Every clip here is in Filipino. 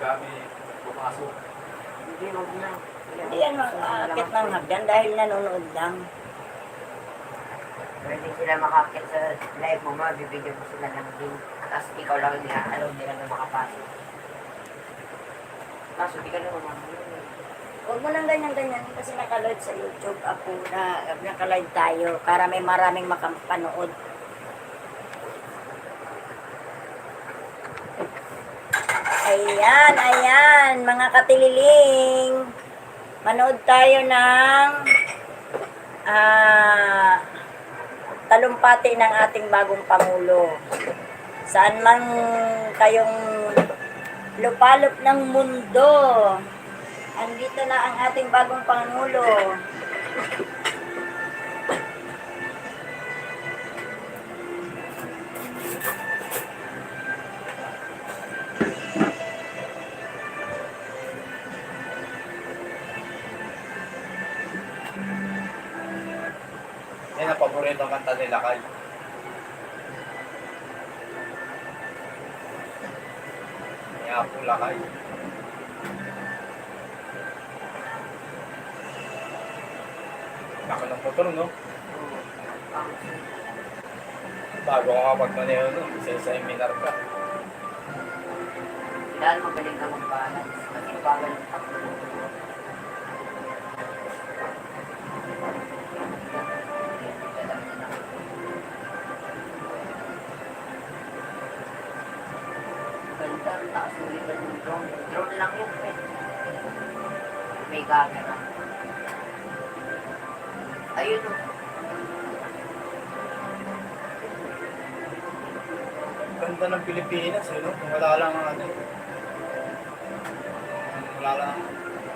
kami pumasok. Hindi, wag na. Hindi yan makakakit ng hagdan dahil nanonood lang. Pwede sila makakit sa live mo, bibigyan mo sila ng link. Tapos ikaw lang yung allow nila na makapasok. Kaso di ka naman makakit. Huwag mo lang ganyan-ganyan kasi nakalive sa YouTube ako na nakalive tayo para may maraming makapanood. Ayan, ayan, mga katililing. Manood tayo ng talumpati ng ating bagong Pangulo. Saan man kayong lupalop ng mundo, andito na ang ating bagong Pangulo. Yan ang paborito kanta nila kay. Kaya pula kay. Laki ng motor, no? Bago ka kapag-maneho, no? Isa-seminar ka. Dahil magaling ka mag-balance. Kasi bawal ang pagtulong. Ganda, ang taas mo rin ng drone. Drone lang yun, eh. May camera. Ayun, oh. Ganda ng Pilipinas, eh, no? Kung wala lang ang ano. Wala lang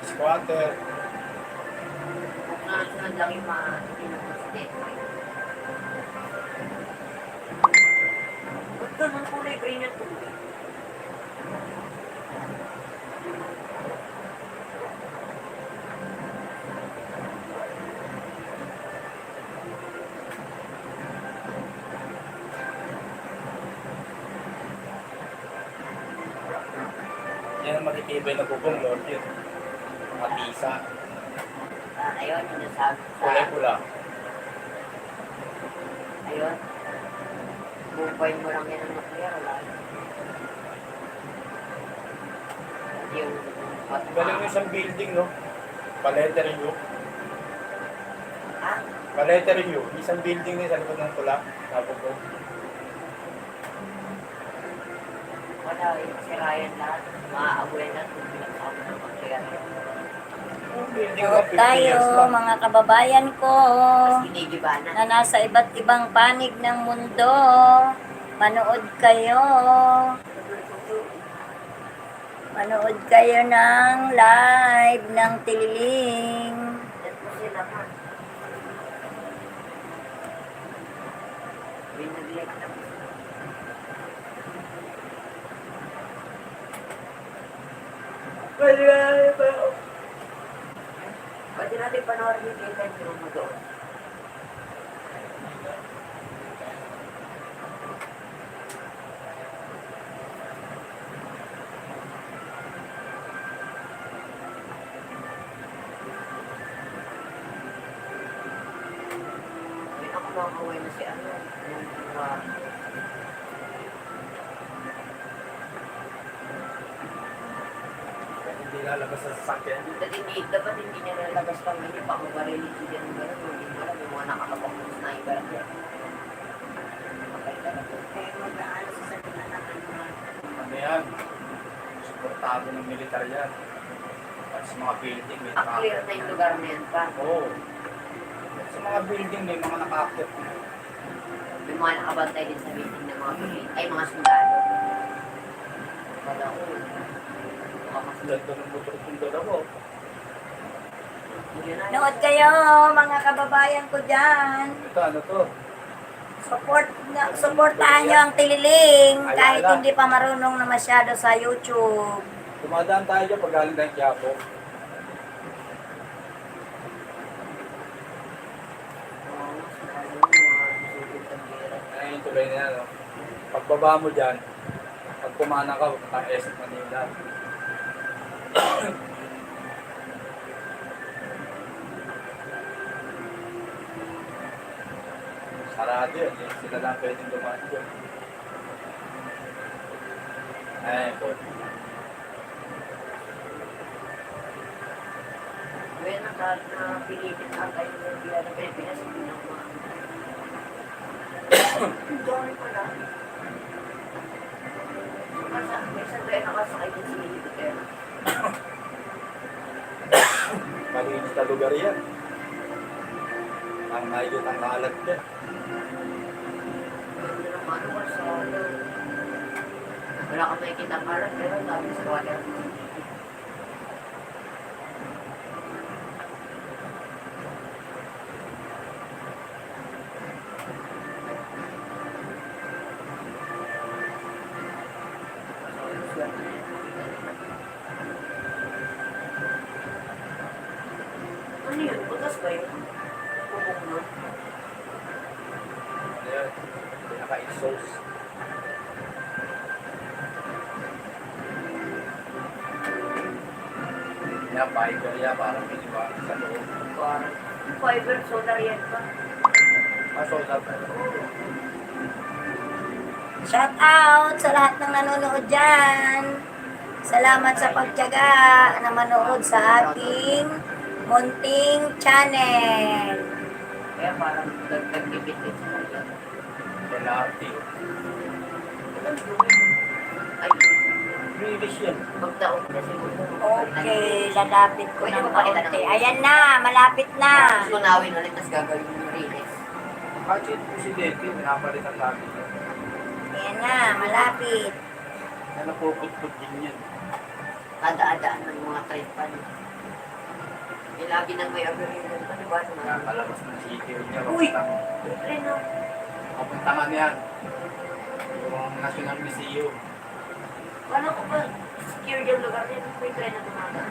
squatter. Sunod lang yung mga pinag-presidente. Ba't ganun kulay green yung tubig? Yan ang matitibay na bubong, Lord, yun. Mga tisa. Ayun, yung nasabi sa... Kulay-pula. Ayun. Mumbai mo lang yan ang nuclear, wala. Yung... Galing yung isang building, no? Paletter U. Ah? Paletter U. Isang building na sa likod ng pula. Tapos ko. Wala, yung sirayan lahat. Maaabulan na kung pinagsama ng nuclear. Manood tayo, mga kababayan ko, Mas ginigiba na. na nasa iba't ibang panig ng mundo. Manood kayo. Manood kayo ng live ng Tililing. Yan po sila man. Binag-like na po. Pwede natin panoorin yung kita yung mo doon. Hindi ako makakaway na si ano. Yung Hindi lalabas sa sasakyan. dapat hindi niya nalabas pa ngayon. Pakubarili siya ng gano'n. Hindi mo alam yung mga nakakapakong sniper dyan. Okay talaga. Kaya mag-aano sa salita ng Ano yan? Suportado ng militar yan. At sa mga building may Clear na yung lugar na yan pa. Oo. At sa mga building may mga naka-active. May mga nakabantay din sa meeting ng mga pulis. Ay, mga sundalo. Wala ko. Ganda ng motor kong dalawa. Nood kayo, mga kababayan ko dyan. Ito, ano to? Supportahan nyo ang Tililing kahit hindi pa marunong na masyado sa YouTube. Tumadaan tayo dyan pag galing tayong Quiapo. Ay, yung tulay na yan, no? Pagbaba mo dyan, pag kumana ka, punta SM Manila. Sarado yun. Eh. Sila lang pwedeng dumaan doon. Ay, po. Kaya napilitin ata yung Biblia ng Pilipinas, hindi na mga. Dami pala. May sandali nakasakay din si Duterte. Malinis na lugar yan. Ang mahigit ang kalat yan. Ganda ng ano ko sa wala ka makikita ang karat, pero ang dami sa water. Ano yun? Butas ba yun? Bubong nun? Ayan. Pinaka-exhaust. Yan, fiber yan. Parang pinibago sa loob. Parang fiber solar yan pa. Masolat na. Shout out sa lahat ng nanonood dyan. Salamat sa pagtiyaga na manood sa aking munting channel. Kaya parang dagdag-ibit din sa kanya. LRT. Ay, British yan. magtaon kasi Okay, lalapit ko ng kaunti. Ayan na, malapit na. Sunawin ulit, tapos gagawin yung release. Kahit yung presidente, pinapalitan lagi. Ayan na, malapit. Yan napuput-put din yan. Kada-adaan ng mga trade pa. Eh, lagi nang may agreement pa, di ba? Nakakalabas ng city niya. Uy! Trade na. Kapuntangan yan. Yung National Museum. Wala ko ba secure yung lugar din? May trade na tumataan.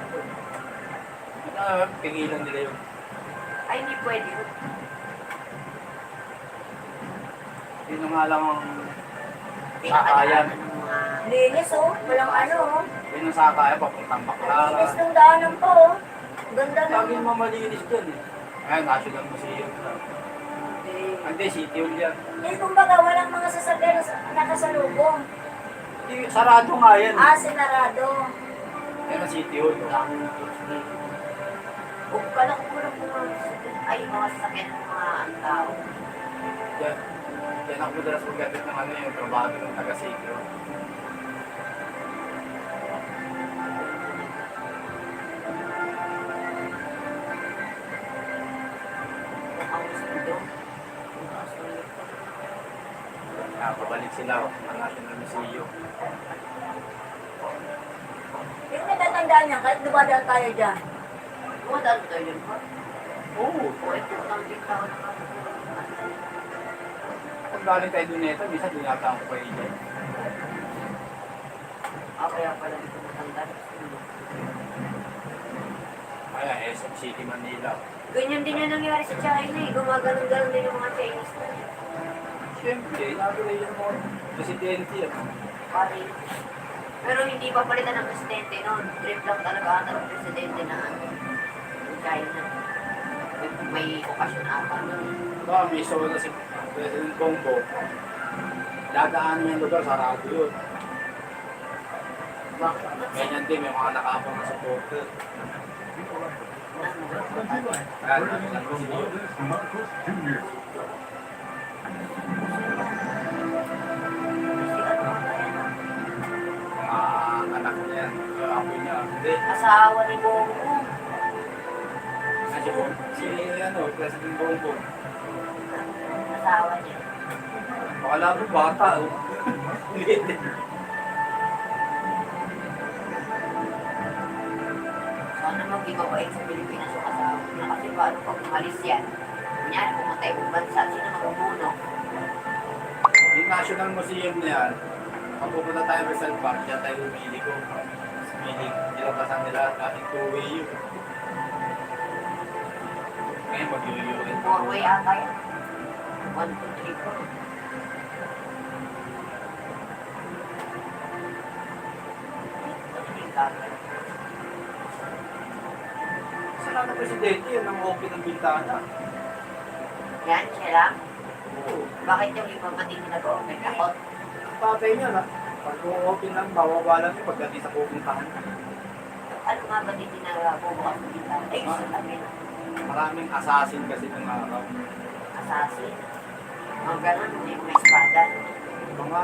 Pingilan nila yun. Ay, hindi pwede yun. Yun nga lang ang Pinakadaan sakayan. ng mga... Linis oh, walang ano oh. Yun ang sakayan, papuntang Linis Baclaran. ng daanan po oh. Ganda ng... Laging mamalinis dun eh. Ayan, National Museum. Hindi, City Hall yan. Eh, kumbaga, walang mga sasakyan na nakasalubong. Hindi, sarado nga yan. Ah, sinarado. Yan ang City Hall. O, kala ko muna ay, mga sasakyan ng mga tao. Yan. Yan ako madalas magkatid ng ano yung trabaho ng taga-City Hall. Ang gusto doon. Pabalik sila ang National Museum. Yung natatandaan niya, kahit dumadaan tayo dyan. Dumadaan ko tayo yun pa. Oo. O, ito ang tao na Kung galing tayo doon nito, minsan dinataan ko kayo dyan. kaya pala dito matanda. Ayan, SM City, Manila. Ganyan din yung nangyari sa China eh. Gumagalang-galang din yung mga Chinese na yun. Siyempre, inauguration mo presidente yan. Pare. Pero hindi pa palitan ng presidente noon. Trip lang talaga ata ng presidente na ano. Yung China. May okasyon ata nun. Baka may show na si President Bongo. Dadaanan yung lugar, sarado yun. Bakit? Ganyan din, may mga nakapang na supporter. Kaya naman si Dio. Mga anak niya yan. Ako niya. Hindi. Asawa ni Bongo. Kasi po, si ano, President Bongo. Asawa niya. Baka mo bata. Oh. Liit eh. Sana maging mabait sa Pilipinas yung asawa niya. Kasi paano pag umalis yan? Kunyari, pumatay ng bansa, sino mamumuno? Yung National Museum na yan, pag pupunta tayo sa Rizal Park, dyan tayo humili ko. Humili, nilabasan nila, dating two-way yun. Ngayon mag-yuyuin. Norway ata yan. 1, 2, 3, 4. presidente, yan ang open ng bintana. Yan, siya lang. Oo. Bakit yung iba ba din nag-open ako? Ang tatay niya na, pag open lang, bababa lang yung pagdating sa pupuntahan. Ano nga ba din nag-bubukas ng bintana? Ay, sa amin. Maraming assassin kasi ng araw. Assassin. Mga ganun, hindi may espada. Mga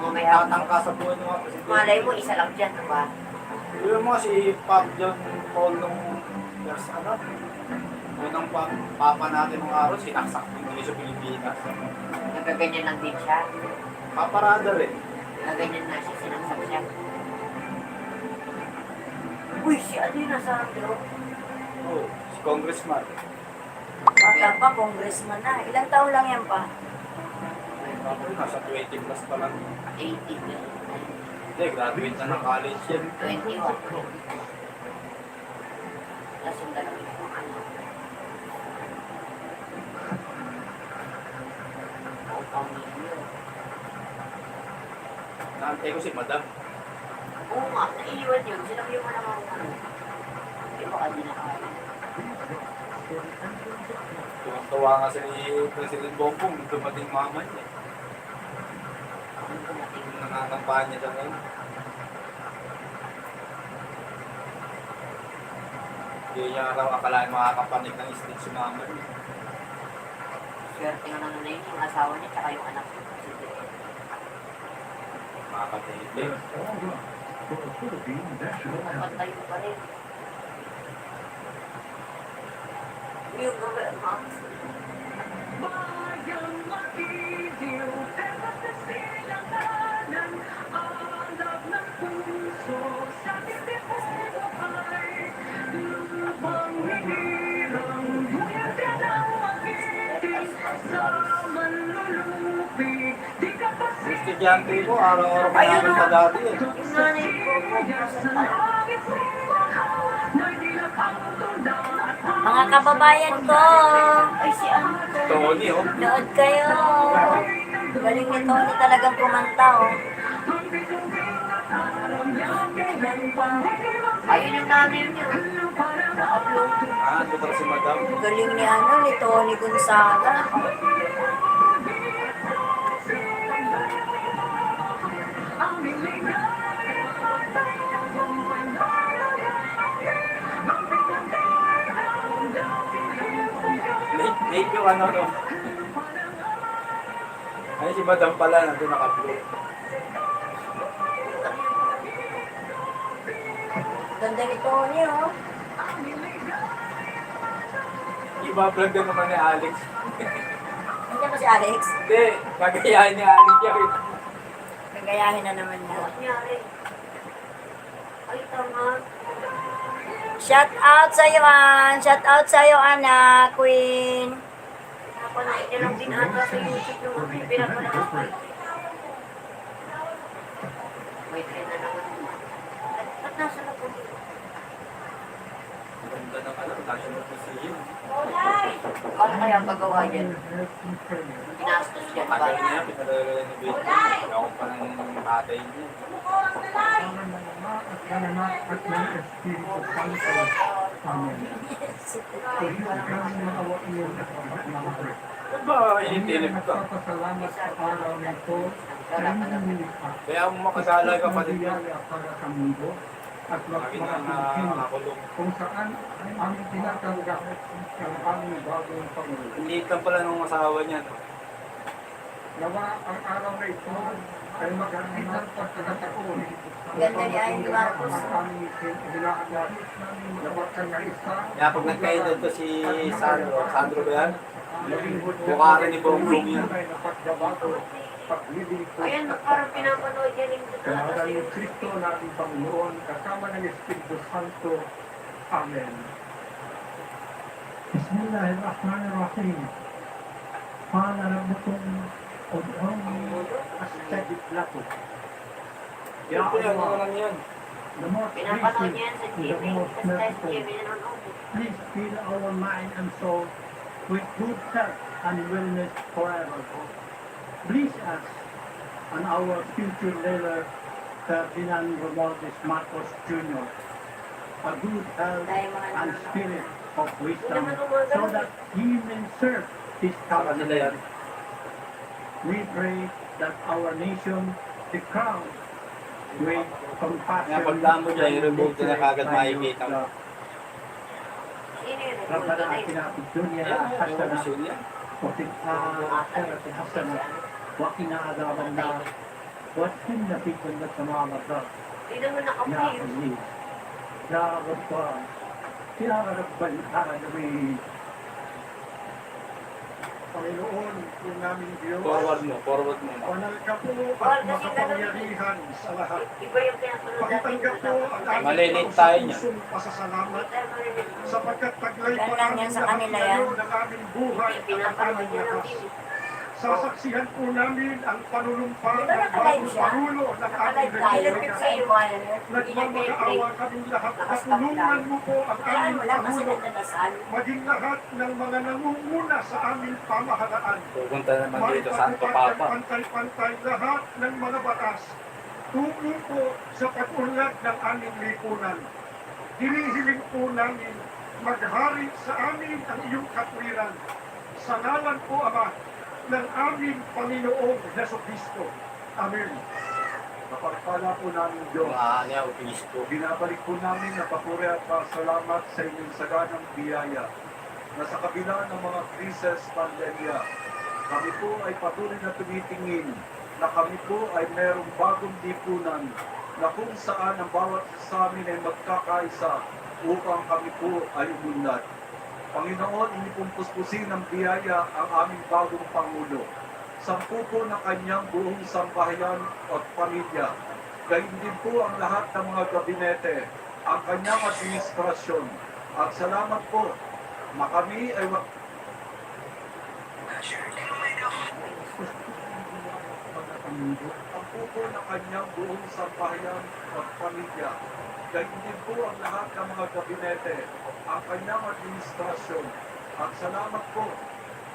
may tatangka sa buhay ng mga presidente. Malay mo, isa lang dyan, diba? Yung mga si Pap John Paul nung years, unang papa natin ng araw, sinaksak din sa Pilipinas. Nagaganyan lang din siya. Paparada rin. Nagaganyan na siya, sinaksak siya. Uy, si ano yung nasa hanggang? Oo, si Congressman. Bata pa, congressman na. Ilang taon lang yan pa? Nasa 20 plus pa lang. 18. Hindi, graduate na ng college yan. 21. Tapos yung dalawang yung ano. Ang pamilyo. Naantay ko si Madam. Oo nga, naiiwan yun. Sila yung mga naman ano. Hindi baka di nakakain. Tuwang-tuwa nga si President Bongbong nung dumating mama niya. Ang dumating. Nangangampanya siya ngayon. Hindi niya araw akalain makakapanik ng stage si mama niya. Swerte nga naman na yun, yung asawa niya, tsaka yung anak niya. Makakatahimik. Pagtayo pa rin. Yung gawin, ha? Estudyante ko, araw-araw pa namin sa dati eh. Yung nanay ko, Mga kababayan ko, ay si ano to? Tony, oh. nood kayo. Galing ni Tony talagang kumanta, oh. Ayun yung nanay niya. Naka-upload. Ito para si Madam. Galing ni ano, ni Tony Gonzaga. Late yung ano, no? Ay, si Madam pala, nandun naka-blue. Ganda ni Tony, oh. Iba-vlog din naman ni Alex. Nandiyan ba si Alex? Hindi, gagayahin ni Alex yan. Nagayahin na naman niya. Nangyari. Ay, tama. Shout out sa'yo, Ann. Shout out sa'yo, anak, Queen. Napanood niya lang din ata sa YouTube yung ano, yung pinapanood ko. May trend na naman. Ba't nasa na po dito? Ganda ng National Museum. Paano kaya pagawa yan? Pinastos dyan ba? Tagal niya, pinag-renovate. Ako pa ng tatay niya. Ano ba initilip ka? Kaya mo makasala ka pa din yun. At Lagi na nakakulong. kung saan aming tinatanggap ang aming bagong Pangulo. Hindi lang pala nung asawa niya. No? Nawa ang araw na ito ay magandang pagkakataon. Ganda ni Ay Marcos. Ang aming hinahanap na magkakaisa. Kaya pag nagkaedad to si Sandro ba yan? Bukari ni Bongbong yan. Ay napagdabago, paglilingkod. Ayan, parang pinapanood yan yung dito ata sa Kanalang YouTube. Kristo na ating Panginoon kasama ng Espiritu Santo. Amen. Bismillahirrahmanirrahim. Panarabutong odong astagit lato. Ya Ano Allah, lang yan? the most Pinapanood niya yan sa gracious, TV. the most Kasi tayo sa merciful. TV nanonood. Please fill our mind and soul with good health and wellness forever. Bless us and our future leader, Ferdinand Romualdez Marcos Jr. a good health Dahil mga and naman. spirit of wisdom, Hindi naman mga so ganun that he may serve his Sa kanila yan. country. We pray that our nation be crowned with compassion. Kaya pagdaan mo dyan, i-remove ko na kagad by your makikita mo. love. Sino yun? ربنا آتنا في الدنيا Yan, yung حسنة vision yan. وفي الآخرة حسنة وقنا عذاب النار وادخلنا في جنة مع الأبرار Hindi naman يا nakapayo. عزيز يا غفار يا رب العالمين. Panginoon, yung naming Diyos, Forward mo. banal ka po Bawal at kasi makapangyarihan sa lahat. Iba yung pinapanood natin. Pakitanggap po ang aming Malilit tayo niyan. pusong pasasalamat Tayo marinig. sapagkat taglay pa Ganun yan sa kanila yan. ng aming buhay at ang Pinapanood aming niya lang lakas. din. Sasaksihan po namin ang panunumpa Di ba ng nakalive bagong siya? Pangulo ng aming Nakalive tayo. Republika. Sa iwan. Nagmamagaawa kaming lahat. Patulungan mo po ang Kaya aming mo lang kasi Pangulo, nagdadasal. maging lahat ng mga nangunguna sa aming pamahalaan. Pupunta naman dito, Santo Papa. Pantay-pantay lahat ng mga batas. Tungo po sa pag-unlad ng aming lipunan. Hinihiling po namin maghari sa amin ang iyong katwiran. Sa ngalan po, Ama, ng aming Panginoong Jesucristo. Amen. Napagpala po namin Diyos. Mga niya, obispo. Binabalik po namin ang papuri at pasalamat sa inyong saganang biyaya na sa kabila ng mga krisis pandemya, kami po ay patuloy na tumitingin na kami po ay merong bagong lipunan na kung saan ang bawat sa amin ay magkakaisa upang kami po ay umunlad. Panginoon, inipupuspusin ng biyaya ang aming bagong Pangulo. Sampu po ng kanyang buong sambahayan at pamilya. Gayon din po ang lahat ng mga gabinete, ang kanyang administrasyon. At salamat po na kami ay ang pupo ng kanyang buong sambahayan at pamilya. Gayon din po ang lahat ng mga gabinete, ang kanyang administrasyon. At salamat po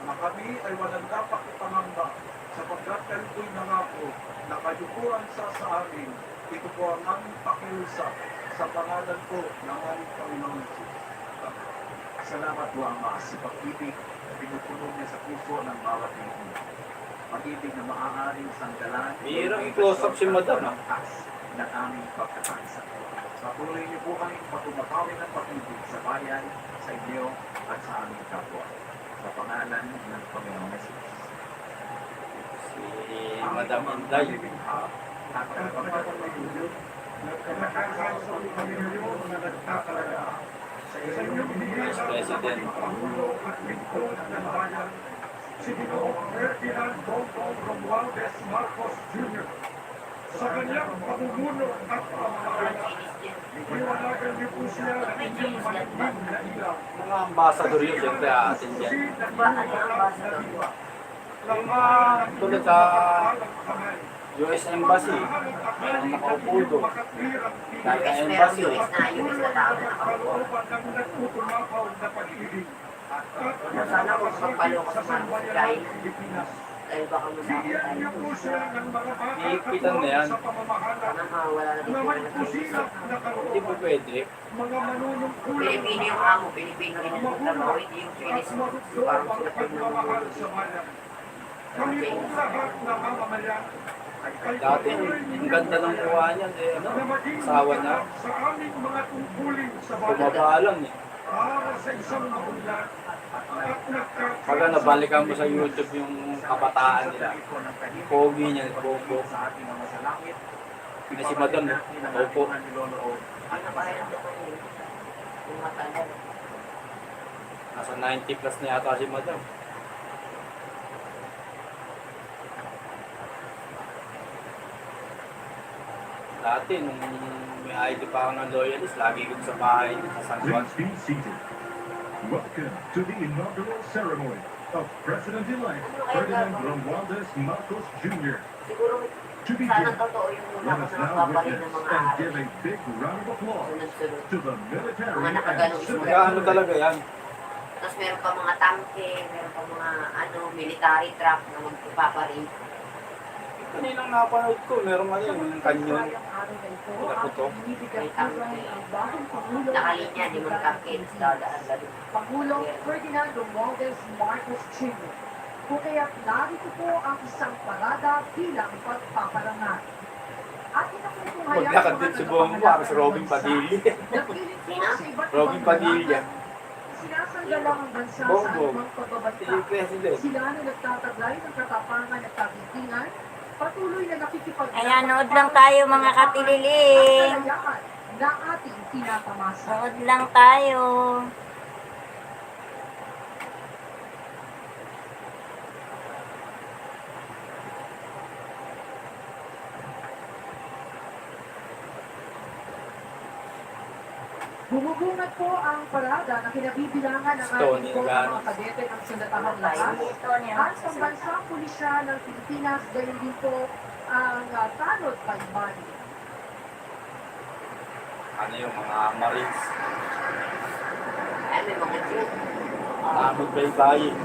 na kami ay walang dapat ipangamba sapagkat kayo po'y nangako na kayo po ang sa amin. Ito po ang aming pakiusap sa pangalan po ng aming Panginoon Jesus. Salamat po Ama sa pag-ibig na pinupuno niya sa puso ng bawat Pilipino. Pag-ibig na maaaring sanggalan Bihirang i-close up si Madam, ah. ng aming pagkakansa. Patuloy niyo po kami patumatawin ng pag-ibig sa bayan, sa inyo, at sa aming kapwa. Sa pangalan ng Panginoon Jesus. Si Madam Inday. At nagpapatuloy nagkakakansa po kami ngayon na nagtatalaga sa inyong bigay Vice ng President. Pangulo at lingkod ng bayan, si Ginoong Ferdinand Bongbong Romualdez Marcos Jr. Sa kanyang pamumuno at pamamahala, iwanagan niyo po siya ng inyong maligid na ilaw. Mga ambassador yun, siyempre atin yan. Tulad sa US Embassy, ang nakaupo doon. Kahit na embassy, US na tao na nakaupo. Sana kung magpalo ka sa mga sigay, dahil baka masakit tayo. iipitan na yan. Sana mawala na din sila ng Pilipino. Hindi po pwede. Pilipino yung amo, Pilipino rin ang trabaho, hindi yung Chinese. Parang sila pagmamahal. Kami po lahat na mamamayan ay Dati, ang ganda ng mukha niyan, eh, ano, na maging asawa niya, sa aming mga tungkulin sa bayan bumaba lang eh. para sa isang maunlad at nagkakaroon Pagka nabalikan mo sa YouTube yung kabataan nila, pogi niya, bobo. Na si Madam, opo. Ano ba yan? Yung matanda. Nasa 90 plus na yata si Madam. Dati, nung may ID pa ako ng loyalist, lagi ko sa bahay sa San Juan. Please be seated. Welcome to the inaugural ceremony of President-elect Ferdinand Romualdez Marcos Jr. Siguro, To begin, sana totoo yung muna let ko us na now magpapalit ng witness mga and araw. give a big round of applause Sunod-sunod. to the military Mga and nakaganong civil Magkano talaga yan? Tapos meron pa mga tangke, meron pa mga military truck na magpaparin. Kaninang napanood ko, merong ano yung kanyon. Pinaputok. May tangke. Nakalinya, di man tangke. Dadaan lalo. Pangulong Ferdinand Romualdez Marcos Jr. Kung kaya't narito po ang isang parada bilang pagpaparangal. Atin na po kung Maglakad din si Bongo para si Robin Padilla. Napilit po sa iba't Robin ibang Padilla. laban. Sinasanggalang ang bansa sa Bongo. anumang pagbabanta. Si President. Sila na nagtataglay ng katapangan at kagitingan, patuloy na nakikipag- Ayan, nood lang tayo mga katililing. At kalayakan na ating pinatamasa. Nood lang tayo. Bumubungat po ang parada na kinabibilangan ng Stony ating po Nagano. mga kadete ng Sandatahang Lakas at pambansang pulisya ng Pilipinas, gayon din po ang tanod baybani. Ano yung mga Marines. Ay, may mga jet. Tamod baybayin.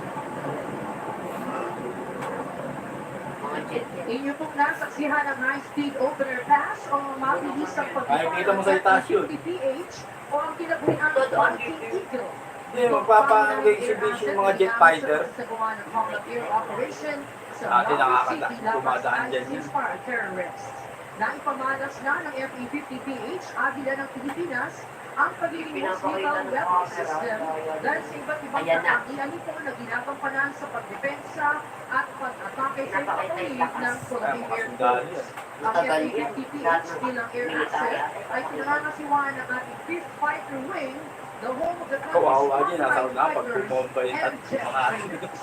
Mga jet. Inyo pong nasaksihan ang high-speed opener pass o mabilis ang Ay, kita mo sa itaas yun. PH o ang kinabuhian ng Fighting Eagle. Hindi, magpapa-exhibition yung mga jet fighter. Sa gawa ng Hongkong Air Operation sa Dati Malabo City, dumadaan Lapas dyan ISIS yun. para terrorists. Naipamalas na ng FA-50PH Agila ng Pilipinas ang pagiging most lethal weapon system dahil sa iba't ibang Ayan na. katangian nito na ginagampanan sa pagdepensa at pag-atake sa ipatuloy ng Philippine Air Sundalo Force. yan. Ang Matagal yan. FA-50PH bilang air asset ay pinangangasiwaan ng ating 5th Fighter Wing, the home of the Kawawa din, nasa country's una, pag fighters bumomba yun at and jet mga trainers.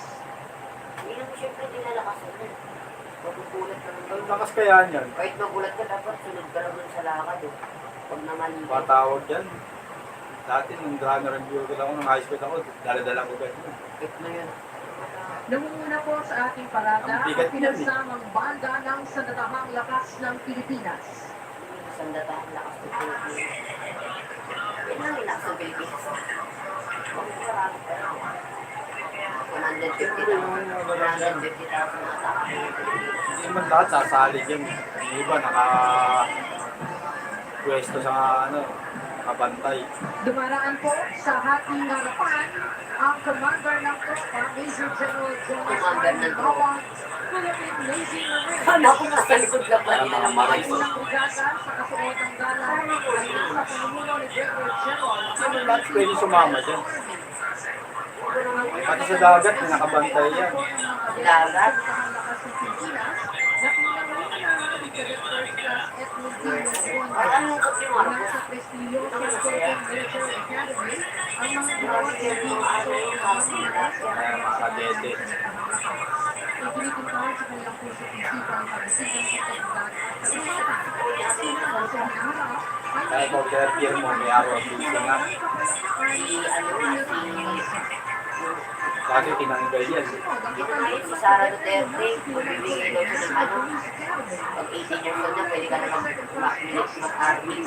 Hindi naman siyempre dinalakas na. Magugulat ka Ang naman. lakas kaya niyan. Kahit magulat ka, dapat sunod ka naman sa lakad. Pag namali ka. Patawag yan. Dati nung runner and viewer ako nung high school ako, dala-dala ko ganyan. Kahit na yun. Namumuna po sa ating parada Ang ang bigat niyan, pinagsamang banda ng Sandatahang Lakas ng Pilipinas. Sandata ang lakas ng Pilipinas. Yan lang yung lakas ng Pilipinas. Bakit marami pa yun? 150,000 na atake ng Pilipinas. Hindi naman lahat sasalig yan. Yung iba pwesto sa ano, nakabantay. Dumaraan po sa hating harapan ang commander ng tropa, Major General Jonas Commander ng tropa. Bawang, Philippine Navy Marines. Kala ko nasa likod lang ba nila ng mga ito? Unang brigada sa kasuotang galang ay nasa pamumuno ni Brigadier General Ano lahat pwede sumama dyan. Pati sa dagat, may nakabantay yan. Dagat? Ay, anong kasi mga po? Nasa prestigyosong Philippine Military Academy ang mga ginawa Kasi yung ano yung kapsitas. Kaya mga kadete. Ipinitintahan sa kanilang puso isipan ang pagsigang sa pagdagat at pagsigang. Sinabang sa hinaharap ay Kahit mag-repair mo, may araw at pizza nga. Si ano nga, Dati tinanggal yan. Dito ngayon si Sara Duterte, magbibigay daw siya ng ano, pag 18 years old na, pwede ka na mag-army.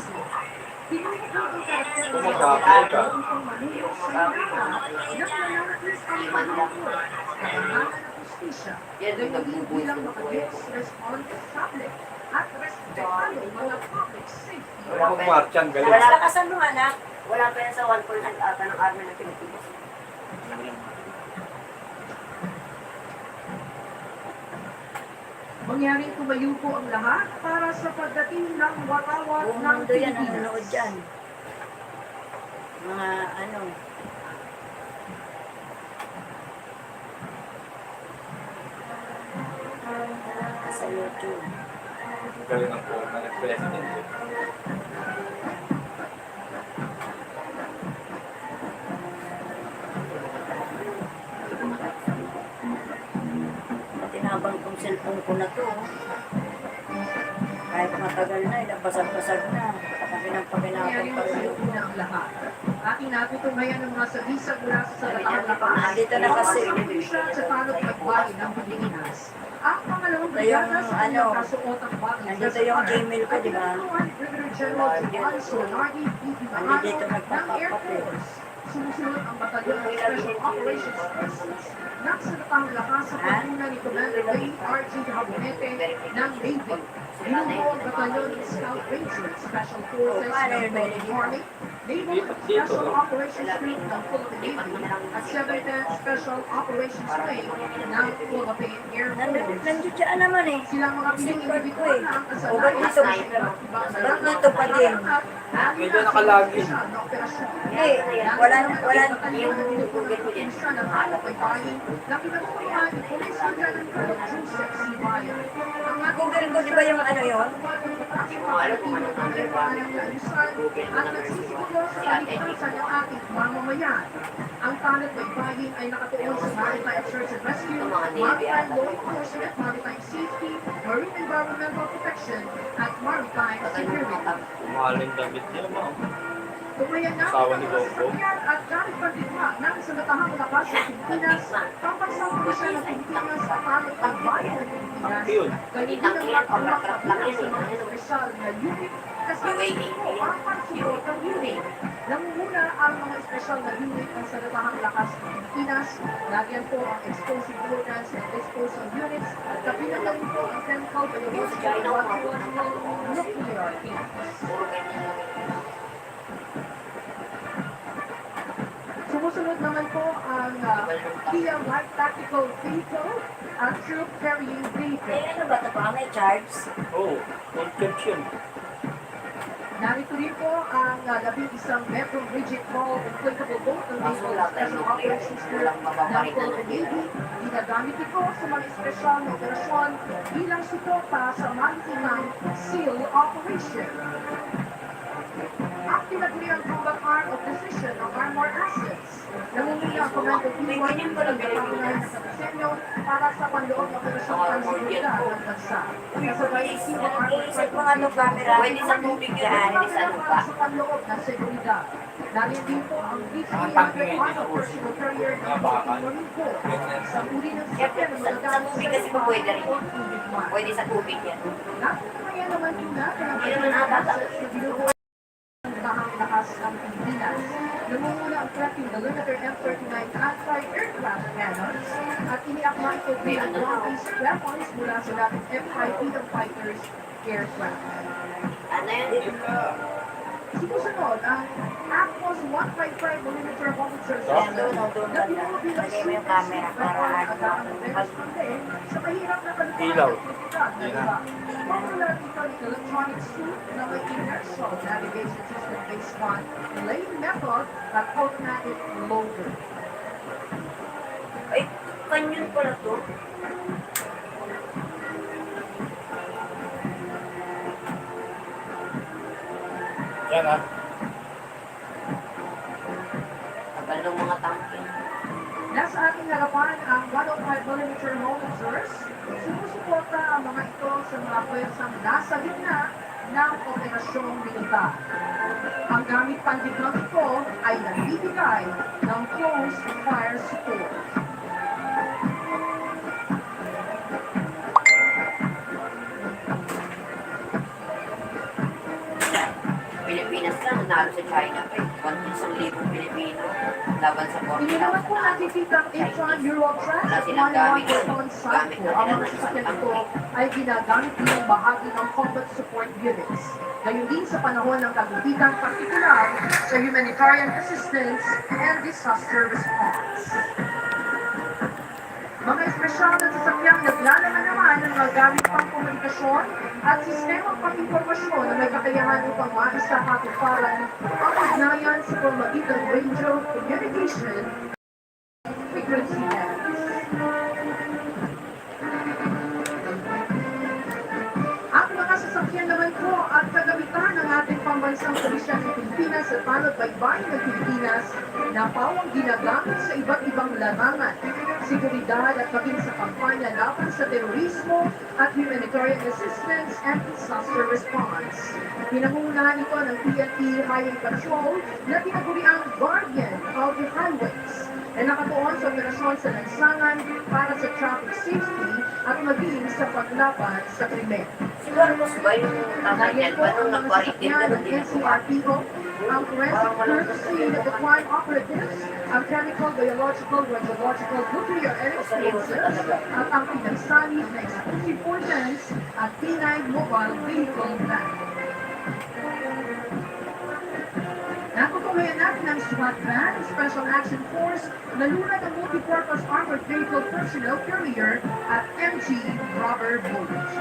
Kung mag-apply ka, Yung iman lang. Yan yung nagbubuhay sa buhay ko. at respetado mga public safety. wala kong marchang, galing. Wala Lakasan mo anak. Wala pa yan sa 1% ata ng army ng Pilipinas. Mangyaring tumayo po ang lahat para sa pagdating ng watawat Buong ng mundo yan ang Pilipinas. nanonood dyan. Mga ano. Sa YouTube. Galing ang po na nag-president. Tinabang kong cellphone ko na to. Kahit matagal na, basag-basag na. Pakinang-pakinapag Mangyaring pa rin. tumayo po ng lahat. Ating natutunghayan ng mga sagisag mula sa Sandatahang Lakas. Nandito na kasi. Sa tanod magbahay ng Pilipinas. Ang pangalawang Ito yung, brigada sa ano, kanyang kasuotang bagay. nandito yung Gmail ko, di ba? Brigadier General Juan Solardi, Nandito ng Air nagpapapapit. Force. Sumusunod ang batalyon ng Special Operations Forces ng Sandatang Lakas sa pagmuna ni Commander Ray R.G. Habonete ng Navy. Binubuo ang batalyon ng Scout Rangers Special Forces ng Philippine Army, Naval Special Operations Group ng Philippine Navy at 7th Special Operations Wing ng Philippine Air Force. Nandiyan naman eh. Silang mga pinag-ibigwan na ang O, ba't kasanayan dito? sa iba't ibang Ba't dito pa din? Medyo nakalagi. na operasyon. Wala Yung siya ng hanap ay bayan na pinagpunan ni Police Lieutenant Colonel Joseph C. Bayan. Ang Google ko, di ba yung ano yun? at nagsisiguro sa kaligtasan ng ating mamamayan. Ang tanat baybayin ay nakatuon sa maritime search and rescue, maritime law enforcement, maritime safety, marine environmental protection, at maritime security. Mahaling damit niya, ma'am. Tumayan natin Asawa ang ni mga Bongo. sasakyan at gamit pagdigma ng sandatahang lakas ng Pilipinas, pampagsama ko siya ng Pilipinas sa tanat baybayin ng Pilipinas. Ang yun. Ganito ang pagpapakabila sa mga espesyal na unit kasama ito ang pagsuot ng unit. Nangunguna ang mga espesyal na unit ng sandatahang lakas ng Pilipinas. Lagyan po ang explosive ordnance and disposal units at kabilang na rin po ang chemical biological radiological nuclear units. Sumusunod naman po ang Kia Light Tactical Vehicle at Troop Carrying Vehicle. Eh, ano ba ito pa? May charge? Oo, contempt yun. Narito rin po ang 11 Metro Rigid Ball Inflatable Boat ng Naval Special Operations Group ng Philippine Navy. Ginagamit ito sa mga espesyal na operasyon bilang suporta sa maritime SEAL Operation. Ang pinagriang combat arm of precision ng armor assets. Nangunguna ang Commander P1 ng pagkakaunay na disenyo para sa panloob ng operasyong pansigurita ng bansa. Kasabay ito ang armor Iisip mo nga itong camera. Pwede sa tubig yan, hindi sa lupa. sa panloob ng seguridad. Narin din po ang Ang tangke ngayon, B300 personal carrier ng Philippine Corps. Sa uri ng Siyempre, sasakyan na sa tubig kasi pa pwede rin. Pwede. Pwede sa tubig yan. Napakaya naman yun na Hindi naman ata. sa binubuo ng bahang lakas ng Pilipinas. Namumula ang tracking Delimiter M39 anti-aircraft cannons at iniakma ito bilang one-piece weapons mula sa dating F-5 freedom fighters aircraft. Ano yun? Sumusunod ang Atmos 155mm howitzer Ayan, doon, system doon, na banda. binuo bilang Lagay mo yung camera para ano, pag sa mahirap na kalikuan Ilaw. ng kritikal na iba. Popular ito ng electronic suit na may inertial navigation system based on lane method at automatic loader. Ay, kanyon pala to. Yan ah. Tagal ng mga tangke. Nasa ating harapan ang 105mm howitzers. Sumusuporta ang mga ito sa mga pwersang nasa gitna ng operasyong militar. Ang gamit pandigmang ito ay nagbibigay ng close fire support. Pilipinas lang, nanalo sa China pa eh. 1,000 Pilipino laban sa Hindi naman po 40,000 nakikita ang H1 Eurotrack Wala at silang gamit. 101 Weapon Gamit Cycle. na Ang nila mga ng sasakyan isang ito ay ginagamit bilang bahagi ng combat support units. Gayon din sa panahon ng kagupitan, partikular sa humanitarian assistance and disaster response. Mga espesyal na sasakyang naglalaman naman ng mga gamit pang komunikasyon at sistemang pang-impormasyon na may kakayahan upang maisakatuparan ang ugnayan sa pamagitan radio communication frequency bands. Ang mga sasakyan naman po at kagamitan ng ating pambansang pulisya ng Pilipinas at panod baybayin ng Pilipinas na pawang ginagamit sa iba't ibang larangan, seguridad at maging sa kampanya laban sa terorismo at humanitarian assistance and disaster response. Pinangungunahan ito ng PNP Highway Patrol na tinaguriang Guardian of the Highways na nakatuon sa operasyon sa lansangan para sa traffic safety at maging sa paglaban sa krimen. Si Marcos ba yung tama Lagyan niyan? po Ba nung ang mga nag-quarantine sasakyan ka ng nung dinagawa? NCRPO ang forensic scene of the crime operatives, ang chemical, biological, radiological, nuclear, and explosives, at ang pinagsanib na explosive ordnance at P9 mobile vehicle van. Natutuhayan natin ang SWAT van, Special Action Force, na luna ng multi-purpose armored vehicle personnel carrier at MG rubber bullets.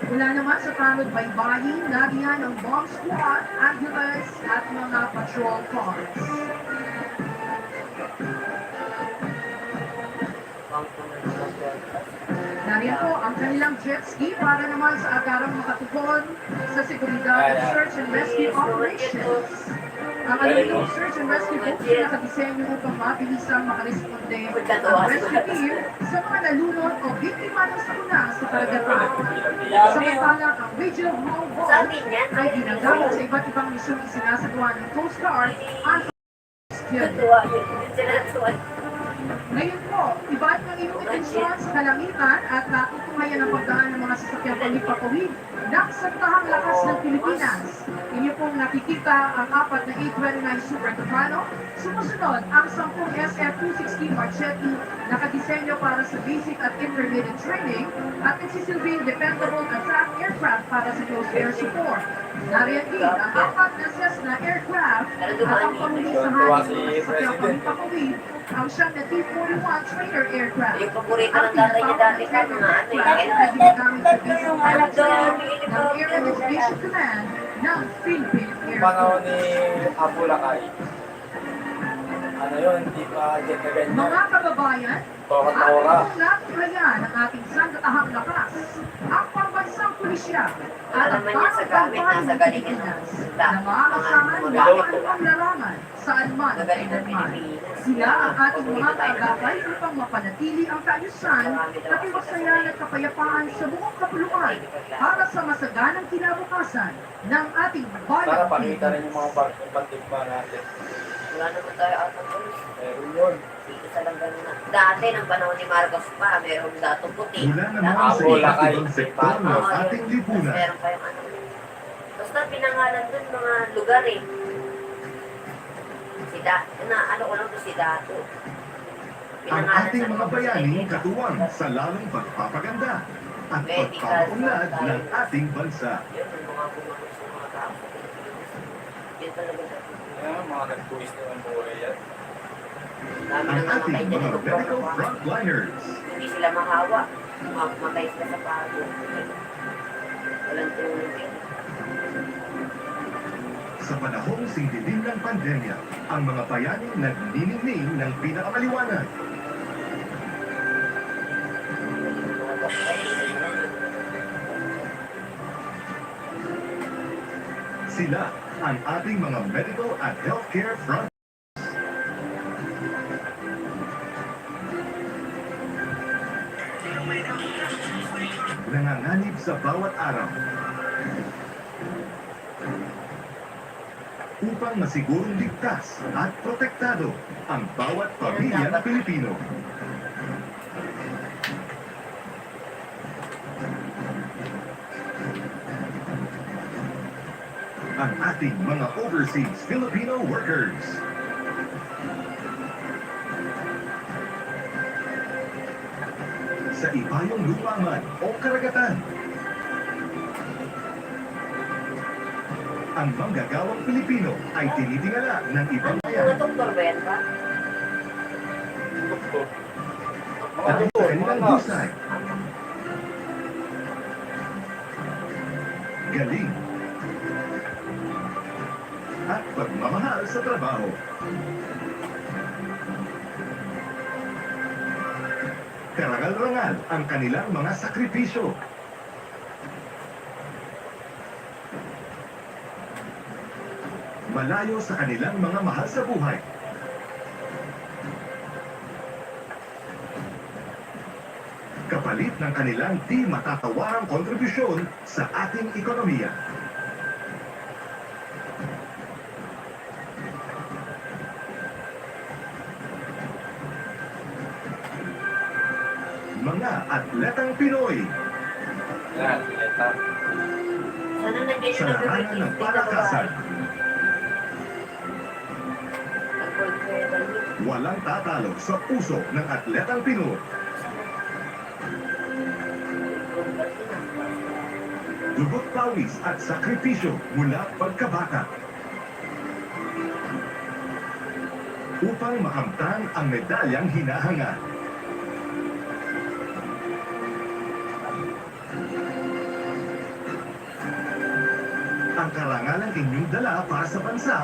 Mula naman sa tanod baybayin, nariyan ang bomb squad, ambulance at mga patrol cars. Nariyan po ang kanilang jet ski para naman sa agarang makatugon sa seguridad at search and rescue operations. Ang alulong search and rescue boats na nakadisenyo upang mabilisang makaresponde ang rescue team sa mga nalunod o biktima ng sakuna sa karagatan. Samantala, ang regional home boat ay ginagamit sa iba't ibang misyong isinasagawa ng Coast Guard at Tuwa yun. Sila tuwa. ngayon po, iba't ng inyong intensyon sa kalamitan at natutuhayan ang pagdaan ng mga sasakyang pangipapawid ng sagtahang lakas ng Pilipinas. Inyo pong nakikita ang 4 na 829 Super Tucano. Sumusunod ang 10 SF-260 Marchetti nakadisenyo para sa basic at intermediate training at nagsisilbing dependable attack aircraft para sa close air support. Nariyan din ang 4 na Cessna aircraft at ang pangulisahan ng mga sasakyang pangipapawid ang siyang na T-41 trainer aircraft. Yung paborito ng tatay niya dati ka, mga ano Aircraft eh. na ginagamit sa basic Yung anak doon, ng Air Administration Command ng Philippine Air Panahon Force. ni Abu Lakay. Ano yun, hindi pa jet na ganyan. Mga kababayan, Tora-tora. ating natulayan ng ating sandatahang lakas, ang pambansang pulisya at Alam ang man niya sa gamit, pangkabahan nasa ng galingan ng Pilipinas isda. na maaasahan Mga bawat gamit. anumang larangan saan man Sa galing ng kailanman. Pilipinas. Sila ang ating mga kaagapay upang mapanatili ang kaayusan at iwasayan at kapayapaan sa buong kapuluan para sa masaganang kinabukasan ng ating Sana bayan. pakita rin yung mga pantigma natin. Wala naman tayo atang pulis. Meron yun. Dito sa langgan na. Dati, ng panahon ni Marcos pa, meron datong puti. Mula naman Apo, sa iba't lakay. ibang sektor ng ating lipunan. Meron pa yung ano. Basta pinangalan dun mga lugar eh. Ano ko lang to si Dato. Ang ating mga bayaning katuwang sa lalong pagpapaganda at pagpapaunlad ng ating bansa. Yun, yung mga bumalik sa mga tao. Yun talaga. Ayan, mga nag-twist naman buhay yan. Dami Ang nang ating namatay dyan mga ng medical programa. frontliners. Hindi sila mahawa. Mamatay sila sa pagod. Walang tulong eh. Sa panahong sindilim ng pandemya, ang mga bayaning nagniningning ng pinakamaliwanag. Mga doktor. Sila ang ating mga medical at healthcare front. Nanganganib sa bawat araw upang masigurong ligtas at protektado ang bawat pamilya na Pilipino. Ang ating mga overseas Filipino workers. Sa ibayong lupaman o karagatan, ang manggagawang Pilipino ay tinitingala ng ibang Mga bayan doktor ba yan ba? Doktor. dahil sa kanilang husay, galing, at pagmamahal sa trabaho. Karangal-rangal ang kanilang mga sakripisyo. Malayo sa kanilang mga mahal sa buhay. Kapalit ng kanilang di matatawarang kontribusyon sa ating ekonomiya. mga atletang Pinoy Yan, ito. Sana nandiyan sa yung number larangan 15 ng na palakasan. babae. Nag-gold medal yun. Walang tatalo sa puso ng atletang Pinoy. Gold belt yun ah. Dugot pawis at sakripisyo mula pagkabata upang makamtan ang medalyang hinahangad. Ang karangalang inyong dala para sa bansa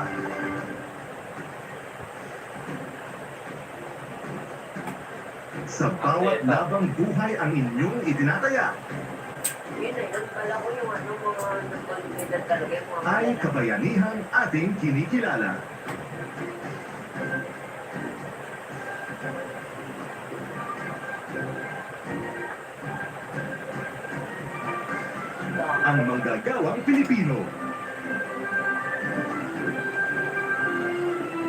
sa bawat labang buhay ang inyong itinataya Yun eh, ang pala ko yung ano, mga nag-gold medal talaga yung mga ay medal. kabayanihan ating kinikilala. Ang manggagawang Pilipino.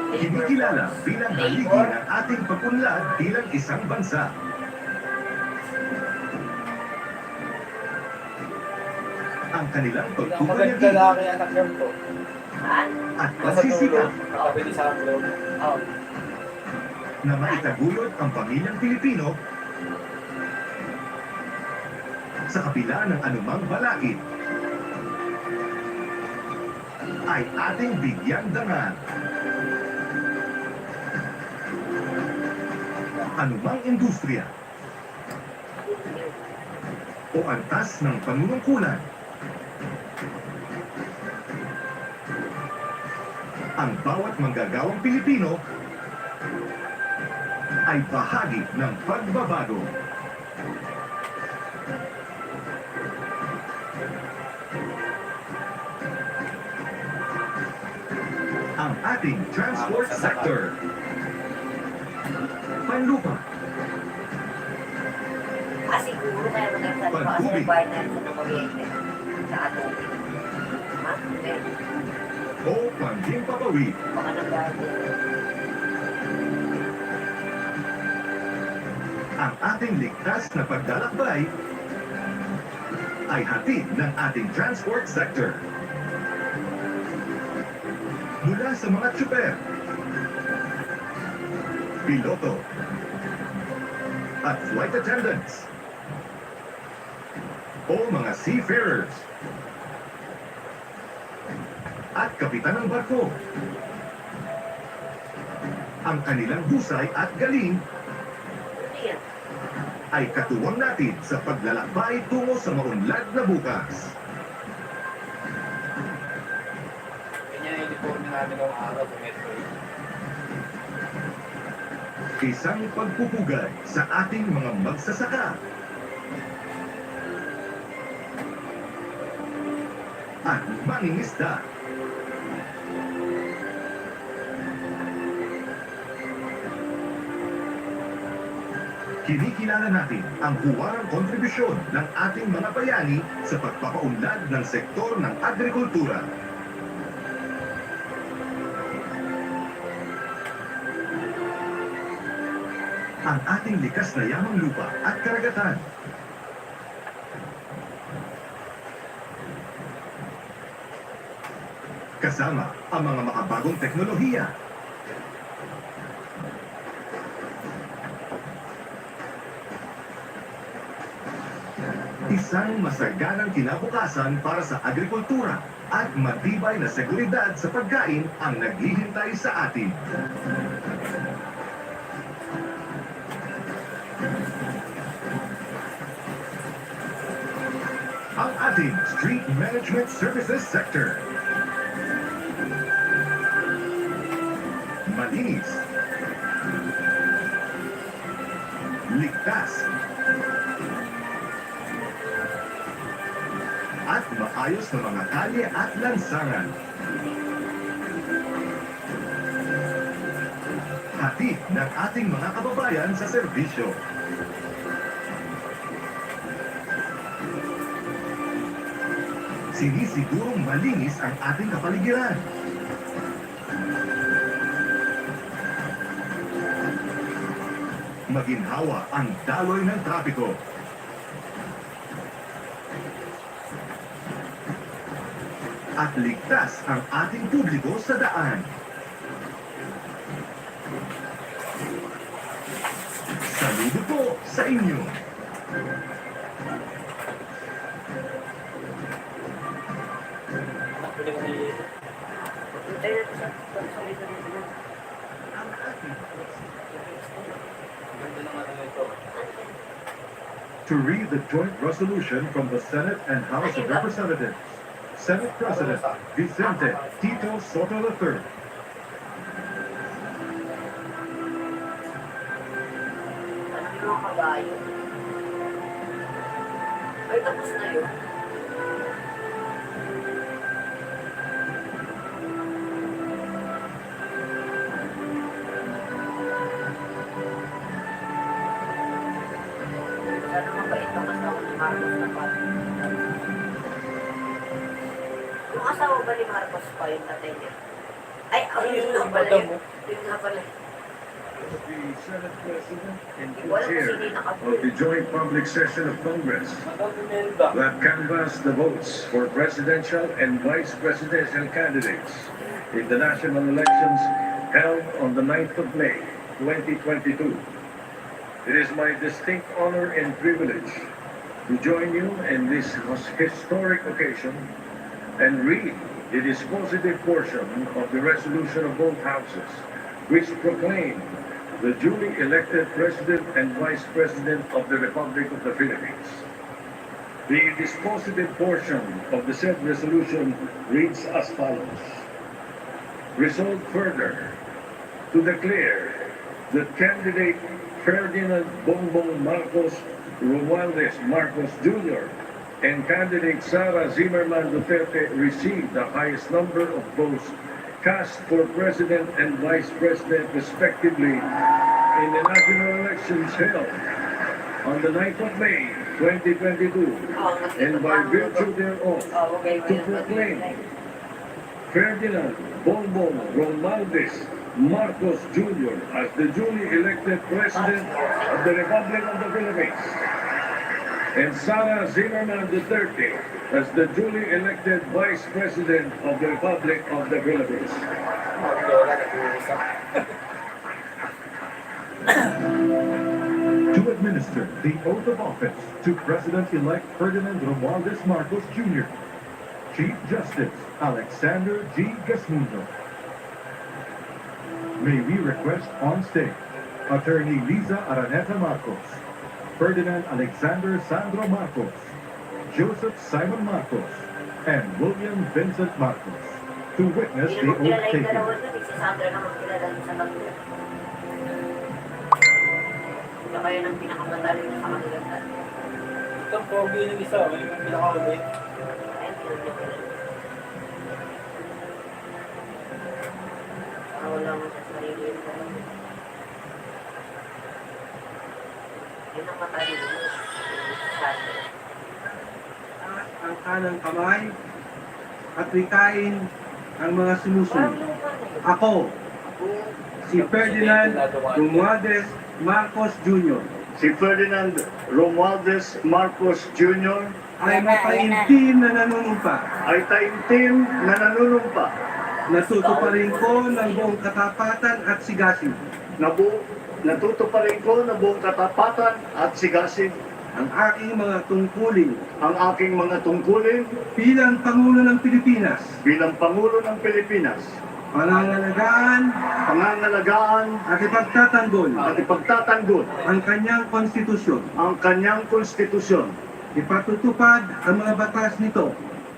Kinikilala bilang haligi ng ating pag-unlad bilang isang bansa. Ang kanilang Ang maganda pagpupalagi na kaya anak yan po. Saan? at Nasa pagsisikap tulog, katabi ni Sandro. Oh. na maitaguyod ang pamilyang Pilipino sa kabila ng anumang balakid ay ating bigyan dangal. Anumang industriya o antas ng panunungkulan, ang bawat manggagawang Pilipino ay bahagi ng pagbabago. Ang ating transport sector, panlupa, Ah, siguro kaya maganda pa kasi Pag-uwi. nagbayad na rin sa kuryente. Sa ating. Ha? Hindi. o panghimpapawid. Baka nagbayad din. Ang ating ligtas na paglalakbay ay hatid ng ating transport sector. Mula sa mga tsuper, piloto, at flight attendants, o mga seafarers, at kapitan ng barko. Ang kanilang husay at galing Ano yan? ay katuwang natin sa paglalakbay tungo sa maunlad na bukas. Ganyan yung uniform namin ng araw sa metro. Isang pagpupugay sa ating mga magsasaka at mangingisda. Kinikilala natin ang huwarang kontribusyon ng ating mga bayani sa pagpapaunlad ng sektor ng agrikultura. Ang ating likas na yamang lupa at karagatan. Kasama ang mga makabagong teknolohiya. Isang masaganang kinabukasan para sa agrikultura at matibay na seguridad sa pagkain ang naghihintay sa atin. Ang ating Street Management Services Sector. Malinis. Ligtas. At maayos na mga kalye at lansangan. Hatid ng ating mga kababayan sa serbisyo. Sinisigurong malinis ang ating kapaligiran. maginhawa ang daloy ng trapiko. At ligtas ang ating publiko sa daan. Saludo po sa inyo. Hintay natin sa salita nito. Ang ating Ganda ng ano ito. to read the joint resolution from the Senate and House of Representatives. Senate President Vicente Tito Soto III. Ano yung mga kabayo? Ay, tapos na yun. Sana mabait ang asawa ni Marcos na pa. Yung asawa ba ni Marcos pa yung tatay niya? Ay, yun nga pala yun. Yun nga pala. The Senate President and Hindi ko alam kung sino yung of nakapulit. the joint public session of Congress Madam Imelda. that canvassed the votes for presidential and vice presidential candidates in the national elections held on the 9th of May, 2022. It is my distinct honor and privilege to join you in this historic occasion and read the dispositive portion of the resolution of both houses, which proclaim the duly elected President and Vice President of the Republic of the Philippines. The dispositive portion of the said resolution reads as follows. Resolved further to declare that candidate Ferdinand Bongbong Marcos Romualdez Marcos Jr. and candidate Sara Zimmerman Duterte received the highest number of votes cast for President and Vice President respectively in the national elections held on the 9th of May 2022 and by virtue thereof to proclaim Ferdinand Bongbong Romualdez Marcos Jr. as the duly elected President of the Republic of the Philippines and Sara Zimmerman Duterte as the duly elected Vice President of the Republic of the Philippines. To administer the oath of office to President-elect Ferdinand Romualdez Marcos Jr. Chief Justice Alexander G. Gasmundo. May we request on stage Attorney Liza Araneta Marcos, Ferdinand Alexander Sandro Marcos, Joseph Simon Marcos, and William Vincent Marcos to witness Hindi the naman kilala oath yung taking. dalawa doon. Si Sandra naman kilala doon sa kanila. Hindi kayo ng pinakamatalo sa kanila. Itong pogi ng isa, may yung pinakakabait. Ay, hindi naman kilala. Saka wala mo sa sarili yung dalawa. Yun ang matalo doon. Si Sandra. Ang kanang kamay at wikain ang mga sumusunod. Ako, si Ferdinand Romualdez Marcos Jr. Si Ferdinand Romualdez Marcos Jr. ay mataimtim na nanunumpa. ay taimtim na nanunumpa. Natutuparin ko ng buong katapatan at sigasig Natutuparin ko na buong katapatan at sigasig ang aking mga tungkulin ang aking mga tungkulin bilang Pangulo ng Pilipinas, bilang Pangulo ng Pilipinas, pangangalagaan at ipagtatanggol ang kanyang konstitusyon, ang kanyang konstitusyon, ipatutupad ang mga batas nito,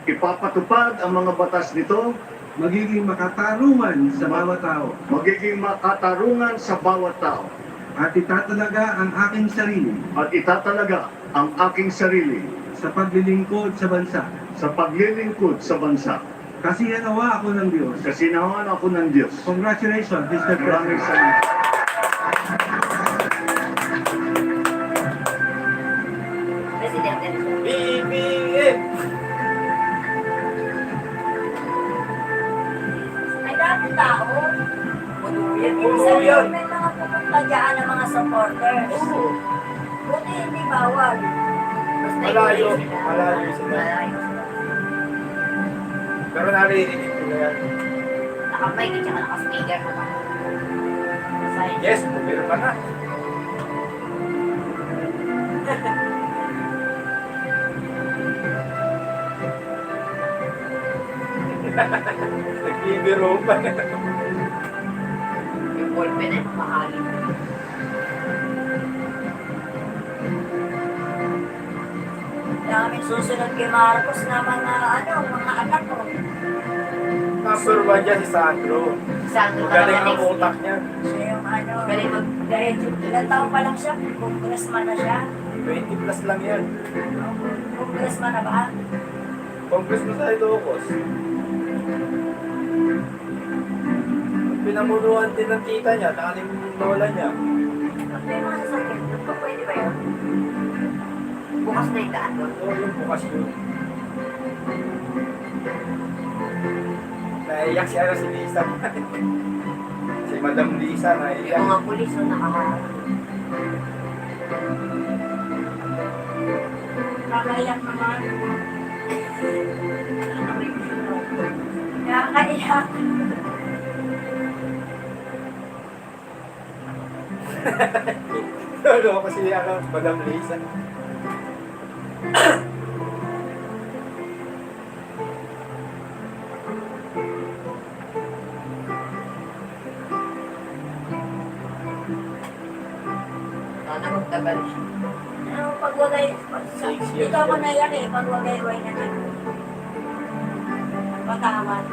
ipapatupad ang mga batas nito, magiging makatarungan sa bawat tao, magiging makatarungan sa bawat tao, at itatalaga ang aking sarili at itatalaga ang aking sarili sa paglilingkod sa bansa. sa paglilingkod sa bansa. Kasi nawa ako ng Diyos. Kasinawan ako ng Diyos. Congratulations, Mr. Maraming President. salamat. Presidente. BBM! Ay, dati tao. Puno yan. Puno yan. May mga pupunta dyan ang mga supporters. Oo. Buti hindi bawal. Basta Malayo. iuwi sila. Malayo sila. Malayo sila. Pero naririnig ko na yan. Nakamic at saka naka-speaker naman. Sign. Yes, pumirma na. Nagbibiro pa. Yung ballpen ay mamahalin. Daming susunod kay Marcos na mga anak ko. Number 1 dyan si Sandro. Sandro Galing talaga ang next utak week. niya. Siya yung Galing mag... dahil ilang taon pa lang siya, congressman na siya. 20 plus lang yan. Congressman na ba? Congress mo sa Ilocos. Pinamunuan din ng tita niya, nakalim lola niya. Ang may mga sasakyan, doon pa pwede ba yun? Bukas na yung daan doon. Oo, yung bukas yun. Naiyak siya si Lisa. Si Madam Lisa, naiyak. Yung mga pulis o nakaharap. Nakaiyak naman. Nakaiyak. Ano kasi Madam Lisa. Sana magtagal siya. Pag wagay, 6 years dito ako yun. naiyak eh, pag wagay-way na lang. Patawad.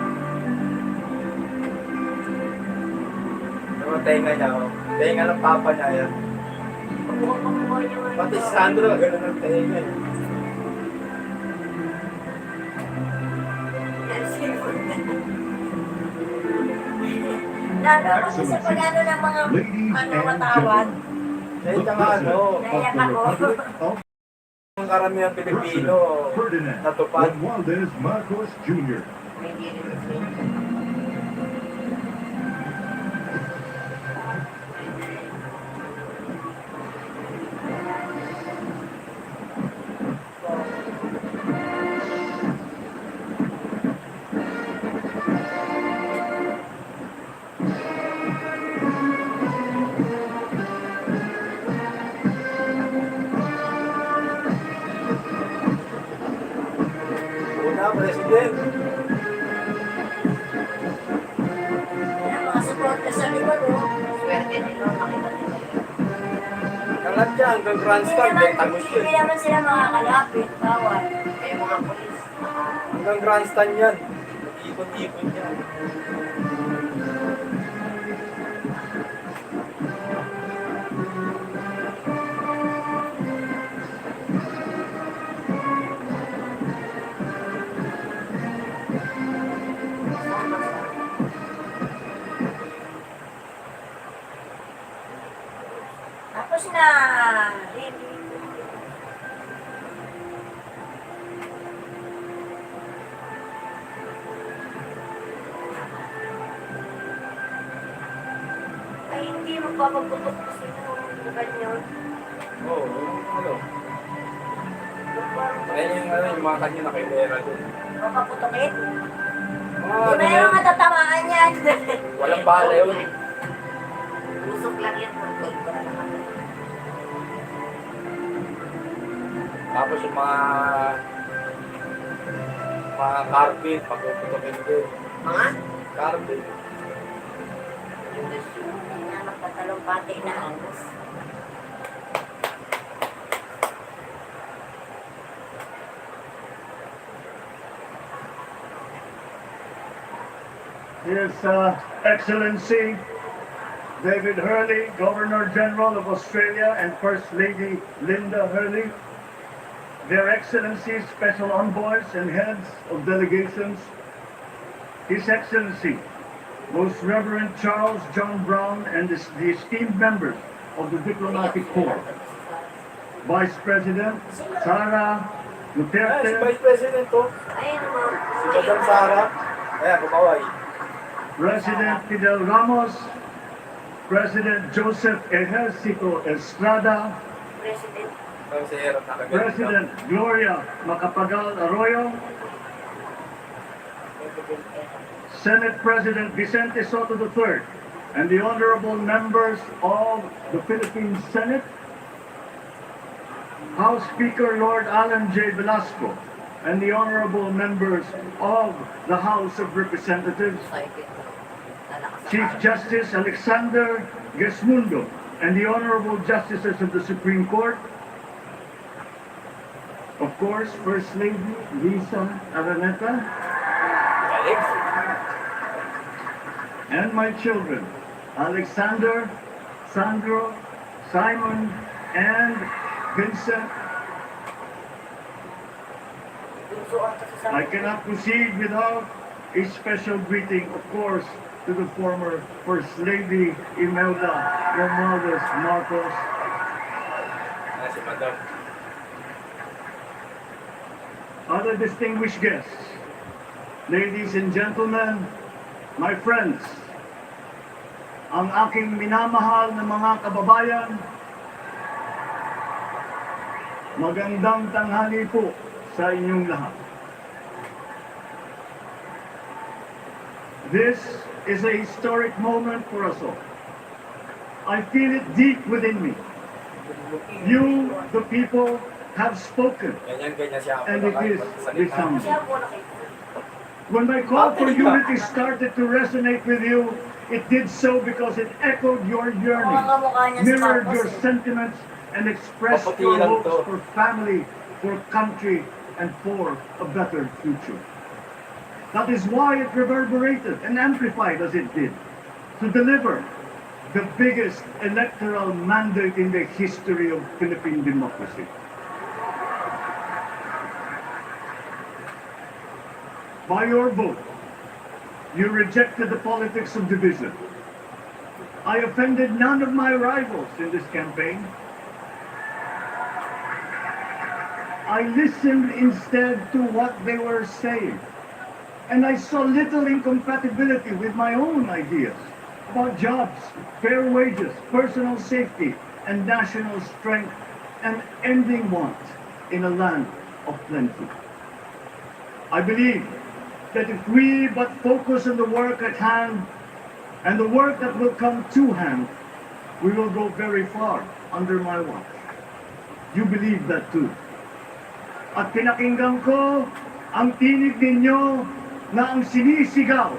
Yung tenga niya, oh. Tenga ng papa niya yan. Pagbuka niya nga. Pati si Sandro, gano'n ang tenga. Lalo kasi sa pag-ano ng mga Ladies and matawad. gentlemen, Dahil the ka ano, Naiyak President ako. of the Republic of ang karamihan Pilipino, Ferdinand natupad. Romualdez Marcos Jr. May dirin. Una, President. Yung mga supporters sa likod, oh. Swerte nila, nakita nila. Kalat siya hanggang grandstand, tagos yun. Hindi naman sila makakalapit, bawal. Kaya mga pulis, Hanggang grandstand yan. Ikot-ikot yan. Tapos na. Ay, hindi magpapagutot kasi ng ganyan. Oo, ano. Ayun yung, yung mga kanya nakailera doon. Papaputukin. Mga Hindi ano na yan, yung matatamaan yan. walang bala yun. usok lang yan. Tapos yung mga carpet, pagpuputokin din. Mga? Carpet. Hindi na magtatalong pati na angos. His Excellency David Hurley, Governor General of Australia, and First Lady Linda Hurley, Their Excellencies, Special Envoys, and Heads of Delegations, His Excellency, Most Reverend Charles John Brown, and the esteemed members of the Diplomatic Corps, Vice President Sara Ayan, si Duterte, Vice President to. Ayun naman. Si Madam Sara. Ayan, kumaway. President Fidel Ramos, President Joseph Ejercito Estrada, President. Tapos si Erap nakagalit. President Gloria Macapagal Arroyo, Senate President Vicente Soto III, and the honorable members of the Philippine Senate, House Speaker Lord Alan J. Velasco, and the honorable members of the House of Representatives, Chief Justice Alexander Gesmundo, and the honorable justices of the Supreme Court, of course, First Lady Liza Araneta, and my children, Alexander, Sandro, Simon, and Vincent. I cannot proceed without a special greeting, of course, to the former First Lady Imelda Romualdez Marcos, Si Madam. other distinguished guests, ladies and gentlemen, my friends, ang aking minamahal na mga kababayan, magandang tanghali po sa inyong lahat. This is a historic moment for us all. I feel it deep within me. You, the people, have spoken, Ganyan siya ako and it is nakapagsalita. resounding. Siya po nakita. When my call for unity started to resonate with you, it did so because it echoed your yearning, Mga kamukha niya si mirrored Marcos your eh. sentiments, and expressed Maputi your lang hopes to. for family, for country, and for a better future. That is why it reverberated and amplified as it did, to deliver the biggest electoral mandate in the history of Philippine democracy. By your vote, you rejected the politics of division. I offended none of my rivals in this campaign. I listened instead to what they were saying, and I saw little incompatibility with my own ideas about jobs, fair wages, personal safety, and national strength, and ending want in a land of plenty. I believe that if we but focus on the work at hand and the work that will come to hand, we will go very far under my watch. You believe that too. At pinakinggan ko ang tinig ninyo na ang sinisigaw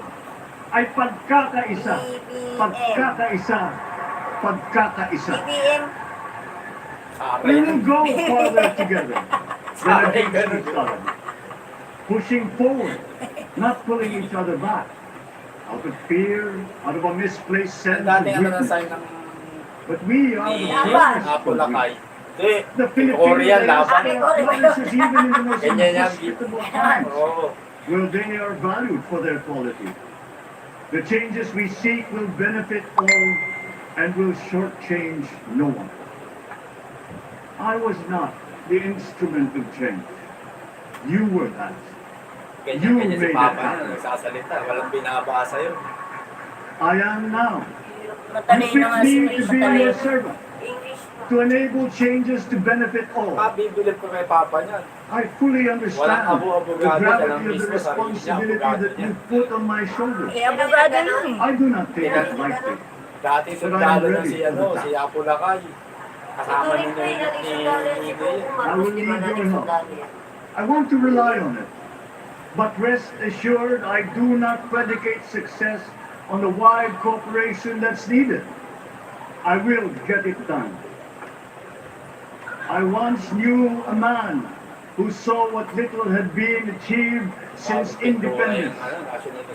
ay pagkakaisa, pagkakaisa, pagkakaisa. BBM. We will go farther together than Sorry, against each other. Pushing forward, not pulling each other back. Out of fear, out of a misplaced sense Ang of dating ano na weakness. sign ng But we are ni the Laban. first Apo to Lakay. Hindi. The Korean Filipinos laban. promises even in the most Ganyan yan. inhospitable times. Oo. Well, they are valued for their quality. The changes we seek will benefit all and will shortchange no one. I was not the instrument of change. You were that. Ganyan si made Papa it na happen. nagsasalita. Walang binabasa yun. I am now. You Matalino nga picked si me to be your Matalino. servant, English pa. to enable changes to benefit all. Bibilip ko kay Papa niyan. I fully understand Walang the abu-abogado, siya lang gravity of the mismo, sarili niya, responsibility abogado that niya. you put on my shoulders. Eh, abogado yun eh. I do not take it lightly. Dati sundalo na si ano, si Apo Lakay. Kasama Tutuloy niya ko yung nating sundalo yan si Coco I will Marcos, di ba need nating your help. sundalo yan? I want to rely on it. But rest assured, I do not predicate success on the wide cooperation that's needed. I will get it done. I once knew a man who saw what little had been achieved since independence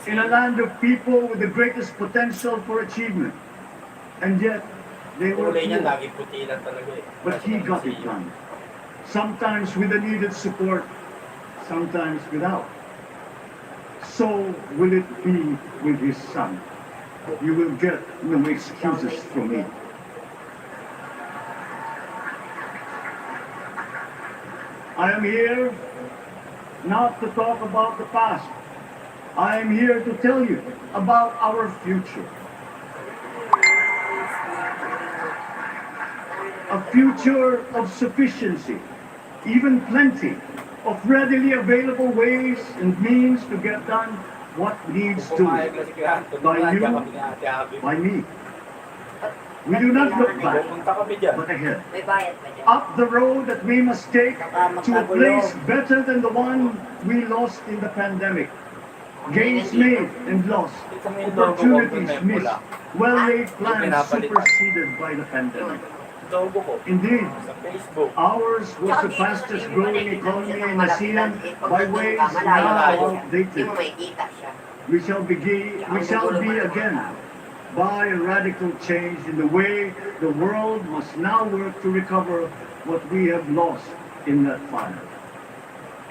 in a land of people with the greatest potential for achievement. And yet, they were Kulay niya poor. lagi puti lang talaga eh. But he got it done. Sometimes with the needed support, sometimes without. So will it be with his son. You will get no excuses from me. I am here not to talk about the past. I am here to tell you about our future. a future of sufficiency, even plenty, of readily available ways and means to get done what needs Kung to pumayag na si Kuya Anton, by nandiyan you, kami ni Ate Abby. by me. We do not look back, Pupunta kami dyan. but ahead. May bayad pa dyan. Up the road that we must take Baka to a magkagulo. place better than the one we lost in the pandemic. Gains made and lost, Ito may logo ko doon opportunities na missed, pula. well-laid Yung plans pinapalitan. superseded by the pandemic. Logo ko. Indeed, Sa Facebook. ours was the fastest growing economy in ASEAN by ways now Hindi outdated. mo makikita siya. We shall be again by a radical change in the way the world must now work to recover what we have lost in that fire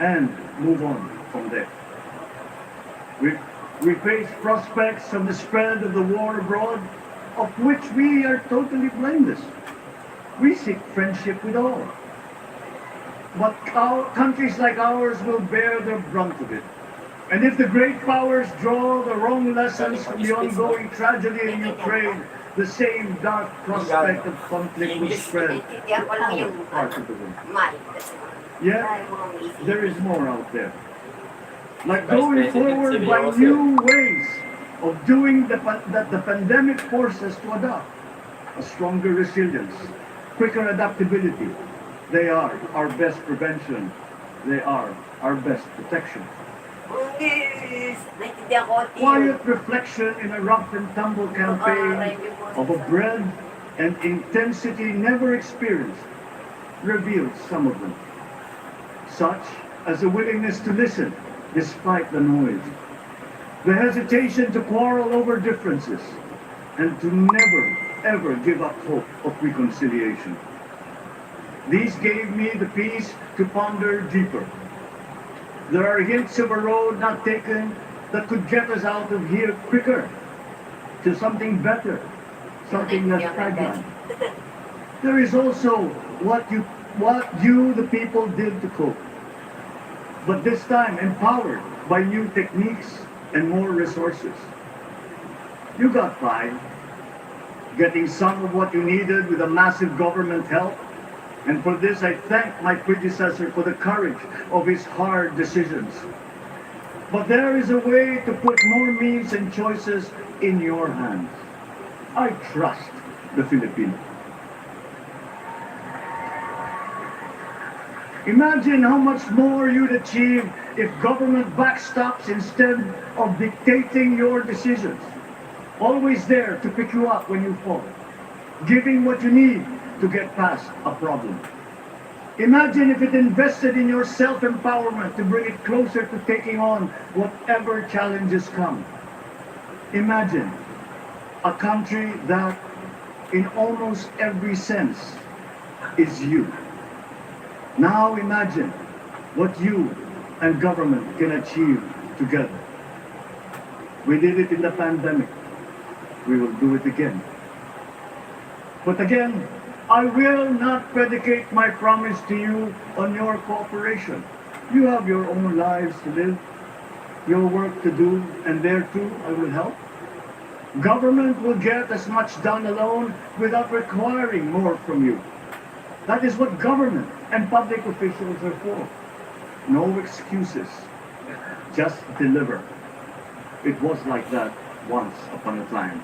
and move on from there. We face prospects of the spread of the war abroad, of which we are totally blameless. We seek friendship with all. But countries like ours will bear the brunt of it. And if the great powers draw the wrong lessons from the ongoing tragedy in Ukraine, the same dark prospect of conflict will spread Naiintindihan to ko lang our yung part of the world. mal. Yet, Ay, mga umiisip. there is more out there. Like Vice going President forward Silvio by Jose. new ways of doing that the pandemic forces to adopt a stronger resilience, quicker adaptability. They are our best prevention. They are our best protection. Naiintindihan ko, Tio. Quiet reflection in a rough and tumble campaign of a breadth and intensity never experienced reveals some of them, such as a willingness to listen despite the noise, the hesitation to quarrel over differences, and to never ever give up hope of reconciliation. These gave me the peace to ponder deeper. There are hints of a road not taken that could get us out of here quicker to something better, something less fragile. There is also what you, the people, did to cope. But this time empowered by new techniques and more resources. You got by, getting some of what you needed with a massive government help. And for this, I thank my predecessor for the courage of his hard decisions. But there is a way to put more means and choices in your hands. I trust the Filipinos. Imagine how much more you'd achieve if government backstops instead of dictating your decisions. Always there to pick you up when you fall. Giving what you need to get past a problem. Imagine if it invested in your self-empowerment to bring it closer to taking on whatever challenges come. Imagine a country that, in almost every sense, is you. Now imagine what you and government can achieve together. We did it in the pandemic. We will do it again. But again, I will not predicate my promise to you on your cooperation. You have your own lives to live, your work to do, and there too I will help. Government will get as much done alone without requiring more from you. That is what government and public officials are for. No excuses, just deliver. It was like that once upon a time.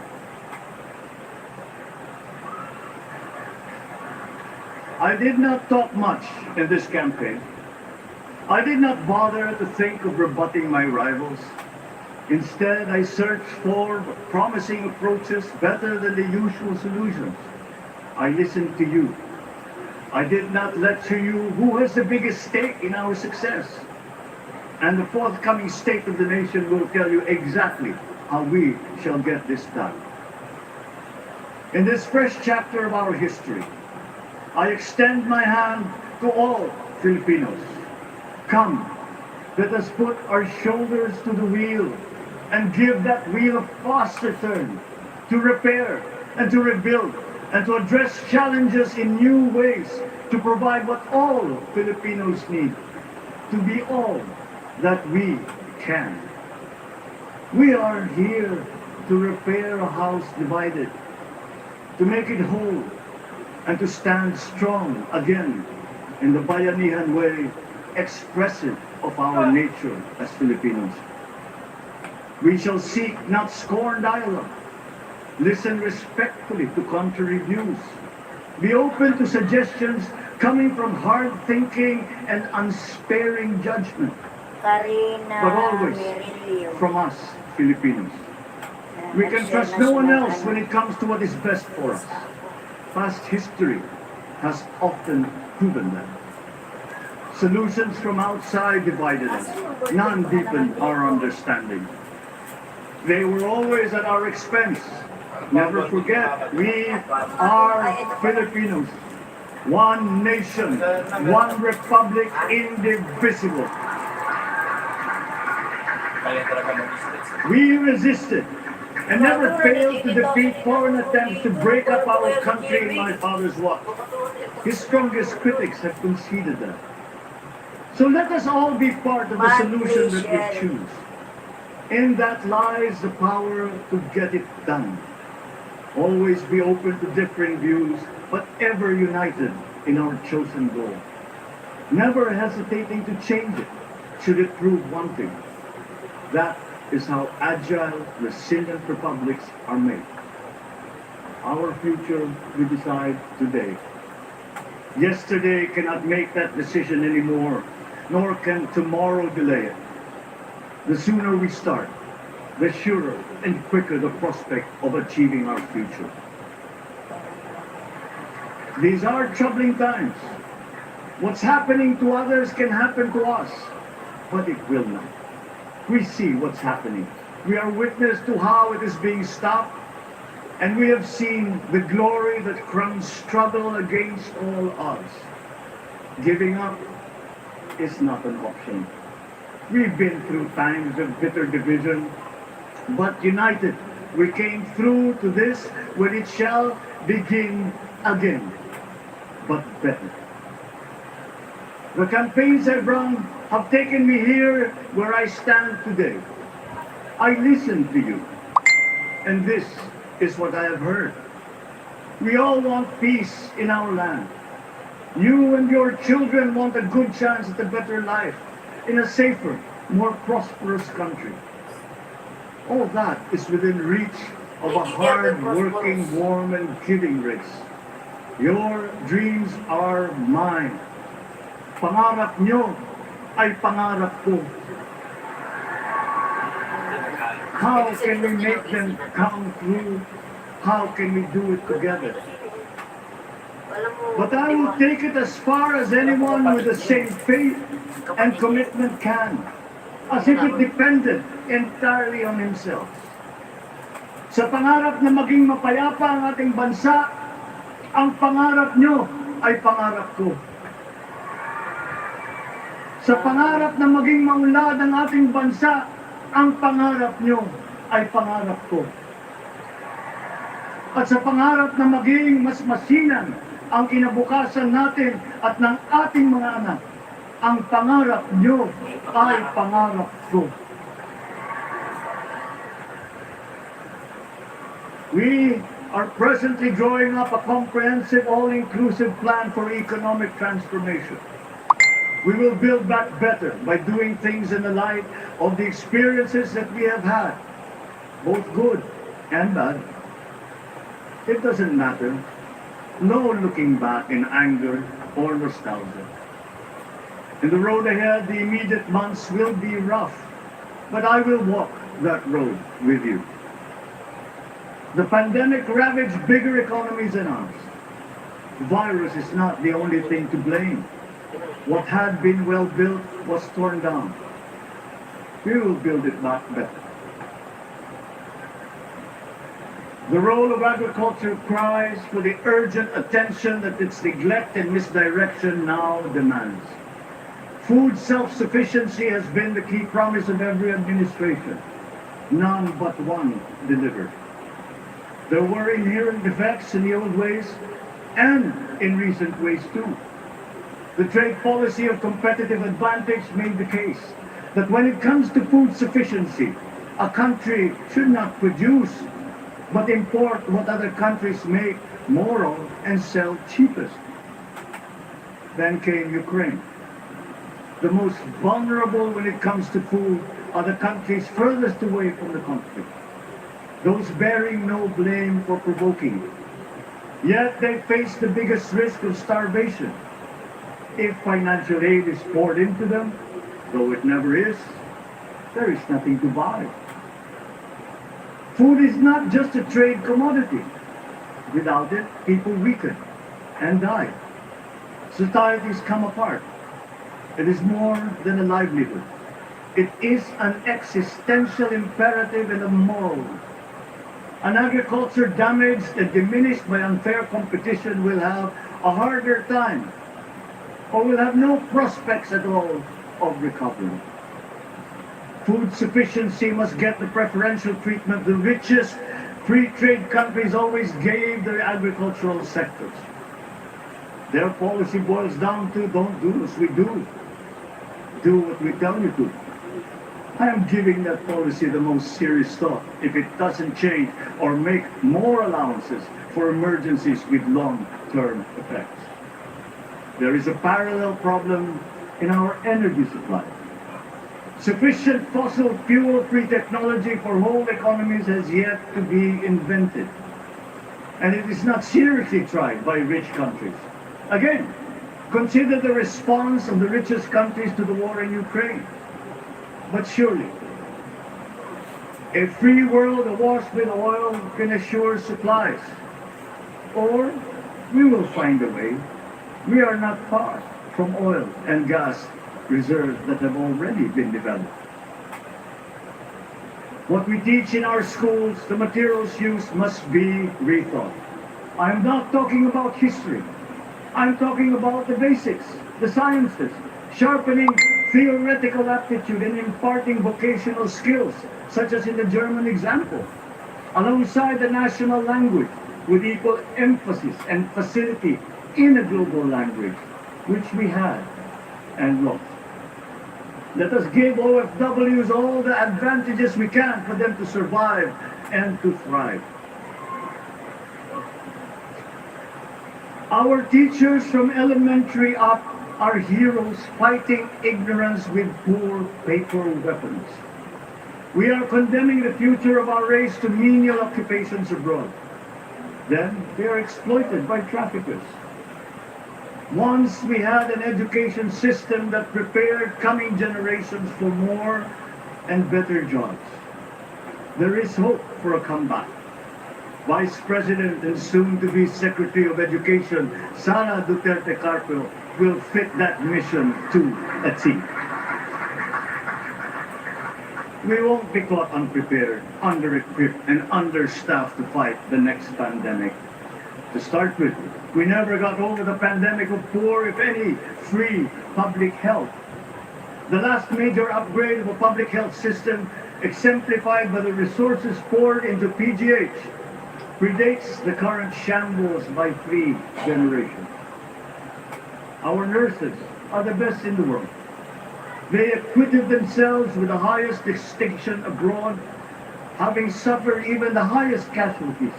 I did not talk much in this campaign. I did not bother to think of rebutting my rivals. Instead, I searched for promising approaches better than the usual solutions. I listened to you. I did not lecture you who has the biggest stake in our success. And the forthcoming State of the Nation will tell you exactly how we shall get this done. In this fresh chapter of our history, I extend my hand to all Filipinos. Come, let us put our shoulders to the wheel and give that wheel a faster turn to repair and to rebuild and to address challenges in new ways to provide what all Filipinos need to be all that we can. We are here to repair a house divided, to make it whole, and to stand strong again in the Bayanihan way, expressive of our nature as Filipinos. We shall seek not scorn dialogue, listen respectfully to contrary views, be open to suggestions coming from hard thinking and unsparing judgment, Karina but always Merilio. from us, Filipinos. We can trust no one else when it comes to what is best for us. Past history has often proven that. Solutions from outside divided us, none deepened our understanding. They were always at our expense. Never forget, we are Filipinos. One nation, one republic, indivisible. Kaya talaga mag-stress. We resisted and never failed to defeat foreign attempts to break up our country in my father's watch. His strongest critics have conceded that. So let us all be part of the solution that we choose. In that lies the power to get it done. Always be open to differing views, but ever united in our chosen goal. Never hesitating to change it, should it prove wanting. That is how agile, resilient republics are made. Our future we decide today. Yesterday cannot make that decision anymore, nor can tomorrow delay it. The sooner we start, the surer and quicker the prospect of achieving our future. These are troubling times. What's happening to others can happen to us, but it will not. We see what's happening. We are witness to how it is being stopped, and we have seen the glory that crowns struggle against all odds. Giving up is not an option. We've been through times of bitter division, but united, we came through to this when it shall begin again, but better. The campaigns I've run have taken me here where I stand today. I listened to you, and this is what I have heard. We all want peace in our land. You and your children want a good chance at a better life in a safer, more prosperous country. All that is within reach of a hard-working, warm, and giving race. Your dreams are mine. Pangarap nyo ay pangarap ko. How can we make them come true? How can we do it together? But I will take it as far as anyone with the same faith and commitment can, as if it depended entirely on himself. Sa pangarap na maging mapayapa ang ating bansa, ang pangarap nyo ay pangarap ko. Sa pangarap na maging maunlad ang ating bansa, ang pangarap nyo ay pangarap ko. At sa pangarap na maging mas masinan ang kinabukasan natin at ng ating mga anak, ang pangarap nyo ay pangarap ko. We are presently drawing up a comprehensive, all-inclusive plan for economic transformation. We will build back better by doing things in the light of the experiences that we have had, both good and bad. It doesn't matter. No looking back in anger or nostalgia. In the road ahead, the immediate months will be rough, but I will walk that road with you. The pandemic ravaged bigger economies than ours. The virus is not the only thing to blame. What had been well built was torn down. We will build it back better. The role of agriculture cries for the urgent attention that its neglect and misdirection now demands. Food self-sufficiency has been the key promise of every administration. None but one delivered. There were inherent defects in the old ways and in recent ways too. The trade policy of competitive advantage made the case that when it comes to food sufficiency, a country should not produce, but import what other countries make more of and sell cheapest. Then came Ukraine. The most vulnerable when it comes to food are the countries furthest away from the conflict, those bearing no blame for provoking it. Yet they face the biggest risk of starvation. If financial aid is poured into them, though it never is, there is nothing to buy. Food is not just a trade commodity. Without it, people weaken and die. Societies come apart. It is more than a livelihood. It is an existential imperative and a moral one. An agriculture damaged and diminished by unfair competition will have a harder time, or will have no prospects at all of recovery. Food sufficiency must get the preferential treatment the richest free trade countries always gave their agricultural sectors. Their policy boils down to don't do as we do. Do what we tell you to. I am giving that policy the most serious thought if it doesn't change or make more allowances for emergencies with long-term effects. There is a parallel problem in our energy supply. Sufficient fossil fuel-free technology for whole economies has yet to be invented. And it is not seriously tried by rich countries. Again, consider the response of the richest countries to the war in Ukraine. But surely, a free world awash with oil can assure supplies. Or we will find a way. We are not far from oil and gas reserves that have already been developed. What we teach in our schools, the materials used must be rethought. I'm not talking about history. I'm talking about the basics, the sciences, sharpening theoretical aptitude and imparting vocational skills, such as in the German example, alongside the national language with equal emphasis and facility in a global language, which we had and lost. Let us give OFWs all the advantages we can for them to survive and to thrive. Our teachers from elementary up are heroes fighting ignorance with poor paper weapons. We are condemning the future of our race to menial occupations abroad. Then they are exploited by traffickers. Once we had an education system that prepared coming generations for more and better jobs. There is hope for a comeback. Vice President and soon-to-be Secretary of Education, Sara Duterte Carpio, will fit that mission to a T. We won't be caught unprepared, under-equipped, and understaffed to fight the next pandemic. To start with, we never got over the pandemic of poor, if any, free public health. The last major upgrade of a public health system, exemplified by the resources poured into PGH, predates the current shambles by 3 generations. Our nurses are the best in the world. They acquitted themselves with the highest distinction abroad, having suffered even the highest casualties.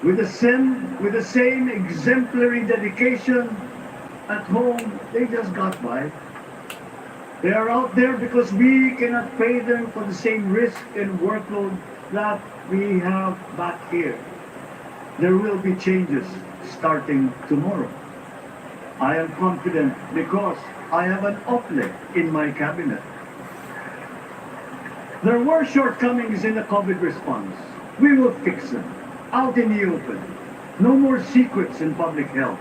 With the same exemplary dedication at home, they just got by. They are out there because we cannot pay them for the same risk and workload that we have back here. There will be changes starting tomorrow. I am confident because I have an OPLE in my cabinet. There were shortcomings in the COVID response. We will fix them, out in the open. No more secrets in public health.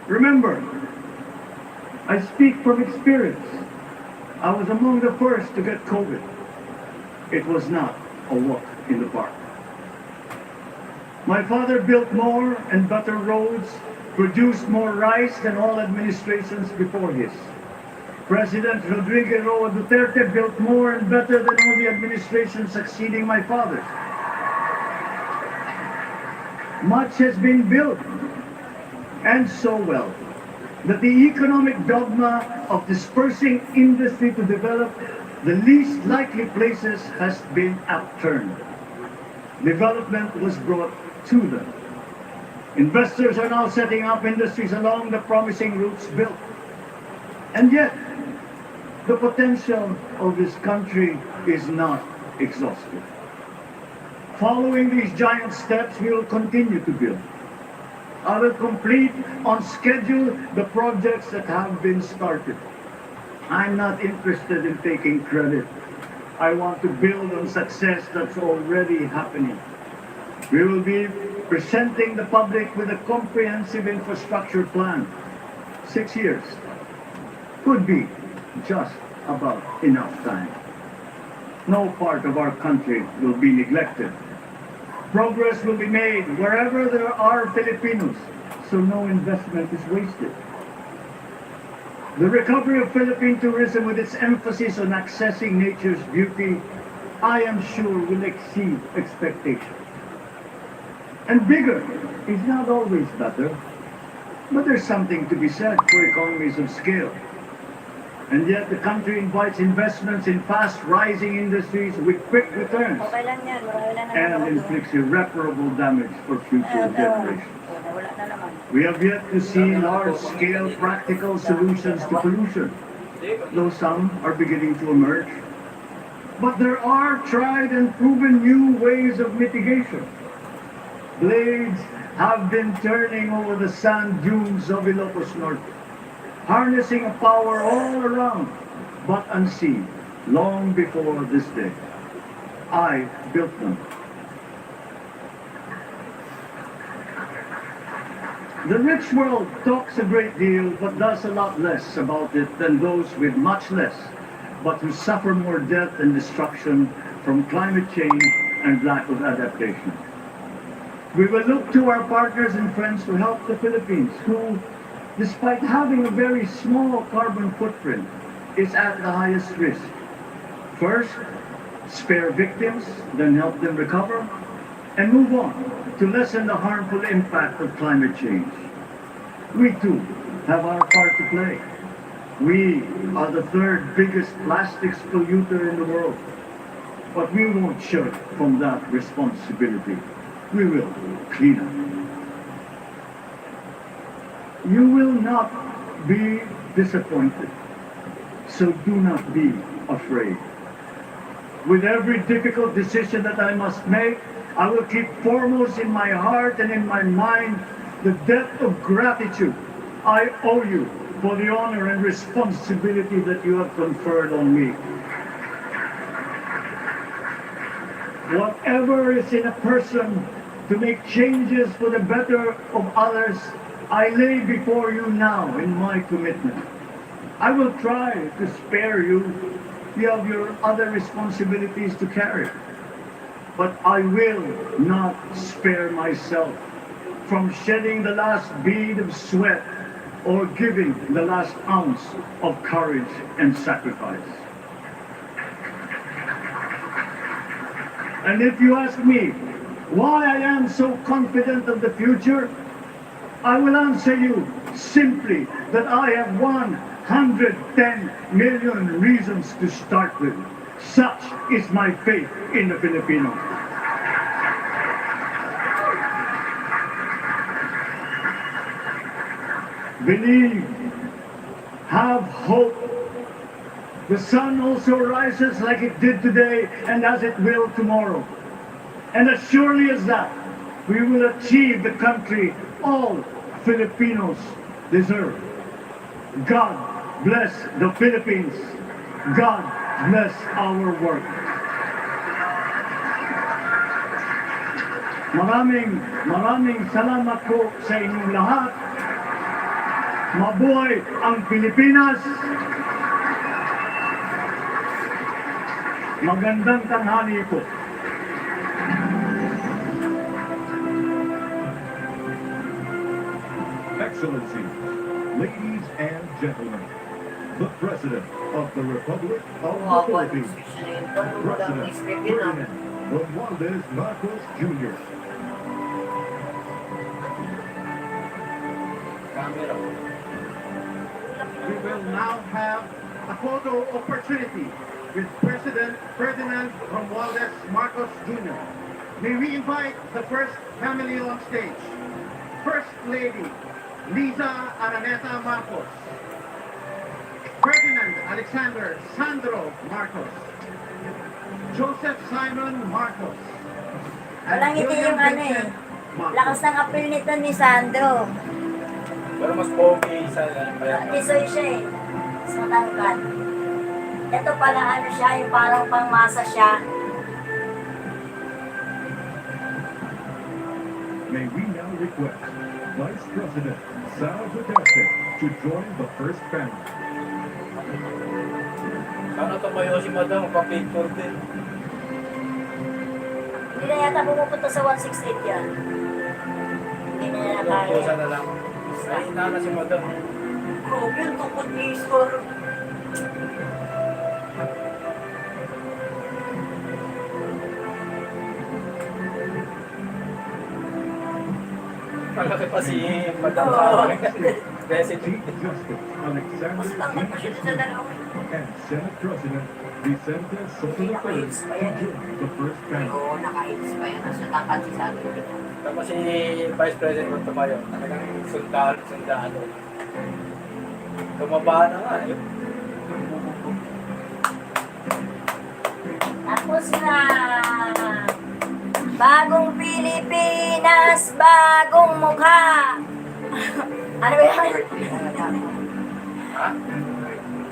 Remember, I speak from experience. I was among the first to get COVID. It was not a walk in the park. My father built more and better roads, produced more rice than all administrations before his. President Rodrigo Roa Duterte built more and better than all the administrations succeeding my father. Much has been built, and so well, that the economic dogma of dispersing industry to develop the least likely places has been upturned. Development was brought to them. Investors are now setting up industries along the promising routes built. And yet, the potential of this country is not exhausted. Following these giant steps, we will continue to build. I will complete on schedule the projects that have been started. I'm not interested in taking credit. I want to build on success that's already happening. We will be presenting the public with a comprehensive infrastructure plan. 6 years could be just about enough time. No part of our country will be neglected. Progress will be made wherever there are Filipinos, so no investment is wasted. The recovery of Philippine tourism with its emphasis on accessing nature's beauty, I am sure will exceed expectations. And bigger is not always better, but there's something to be said for economies of scale. And yet the country invites investments in fast-rising industries with quick returns Okay lang yan. Marami na and naman. inflicts irreparable damage for future generations. Wala na naman. We have yet to see large-scale practical solutions to pollution, though some are beginning to emerge. But there are tried and proven new ways of mitigation. Blades have been turning over the sand dunes of Ilocos Norte, harnessing a power all around, but unseen, long before this day. I built them. The rich world talks a great deal, but does a lot less about it than those with much less, but who suffer more death and destruction from climate change and lack of adaptation. We will look to our partners and friends to help the Philippines, who, despite having a very small carbon footprint, is at the highest risk. First, spare victims, then help them recover, and move on to lessen the harmful impact of climate change. We too have our part to play. We are the third biggest plastics polluter in the world, but we won't shirk from that responsibility. We will clean up. You will not be disappointed, so do not be afraid. With every difficult decision that I must make, I will keep foremost in my heart and in my mind the depth of gratitude I owe you for the honor and responsibility that you have conferred on me. Whatever is in a person to make changes for the better of others, I lay before you now in my commitment. I will try to spare you. You have your other responsibilities to carry. But I will not spare myself from shedding the last bead of sweat or giving the last ounce of courage and sacrifice. And if you ask me why I am so confident of the future, I will answer you simply that I have 110 million reasons to start with. Such is my faith in the Filipinos. Believe, have hope. The sun also rises like it did today and as it will tomorrow. And as surely as that, we will achieve the country all Filipinos deserve. God bless the Philippines. God bless our work. Maraming salamat po sa inyong lahat. Mabuhay ang Pilipinas. Magandang tanghali po. Excellencies, ladies and gentlemen, the President of the Republic of the Philippines, President Ferdinand Romualdez Marcos Jr. Camera. We will now have a photo opportunity with President Ferdinand Romualdez Marcos Jr. May we invite the first family on stage. First Lady, Liza Araneta Marcos. Ferdinand Alexander Sandro Marcos. Joseph Simon Marcos. Walang hindi yung ano eh. Lakas ng apel nito ni Sandro. Pero mas pogi sa bayan. Tisoy siya eh. Mas matangkad. Ito pala ano siya, yung parang pangmasa siya. May we now request Vice President Sara Duterte to join the first family. Sana tumayo si Madam, pa-picture din. Hindi na yata pumupunta sa 168 yan. Hindi na yan Pusa kaya. na lang. Nahina na si Madam. Grabe yung tukod ni Isor. Malaki pa si Madam. President. Chief Justice Alexander Mas tangkad pa siya sa dalawa. and Senate President Vicente Soto III to join the first family. Oo, naka-hits pa yan. Nasa tangkad si Sandro. Tapos si Vice President kung tumayo. Talagang sundalo. Tumaba na nga eh. Tapos na. Bagong Pilipinas, bagong mukha. Ano ba yan? Ha?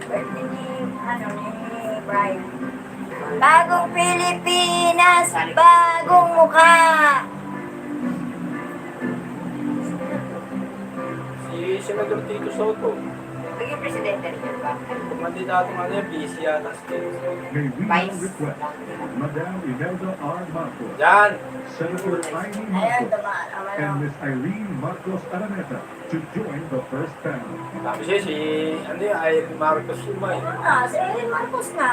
Birthday ni, ni Brian. Bagong Pilipinas, bagong mukha. Si Senador Tito Soto. Naging presidente rin yan ba? Kung kandidatong ano yung busy yata si Tito Soto. May we now Vice. request Madam Imelda R. Marcos, Yan! Senator Amy Ayan, Marcos, dumaan. and Miss Irene Marcos Araneta to join the first family. Sabi siya si, ano yung Irene Marcos yung may. Si Erin Marcos nga.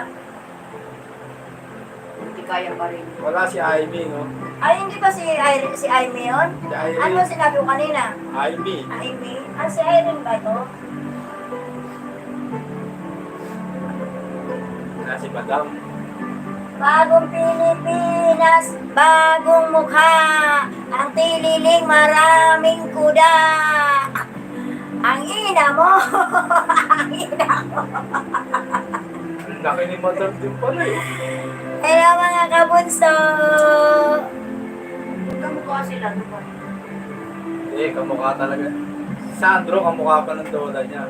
Hindi kaya pa rin. Wala si Amy, no? Ay, hindi ba si Aimee yun? Si Irene. Ano sinabi ko kanina? Amy. Aimee? Si Irene ba ito? Na si Madam. Bagong Pilipinas, bagong mukha. Ang tililing maraming kuda. Ang ina mo. Ang ina mo. Ang laki ni Madam din pala eh. Hello mga kabunso. Kamukha sila, di ba? Eh, kamukha talaga. Si Sandro, kamukha pa ng dola niya.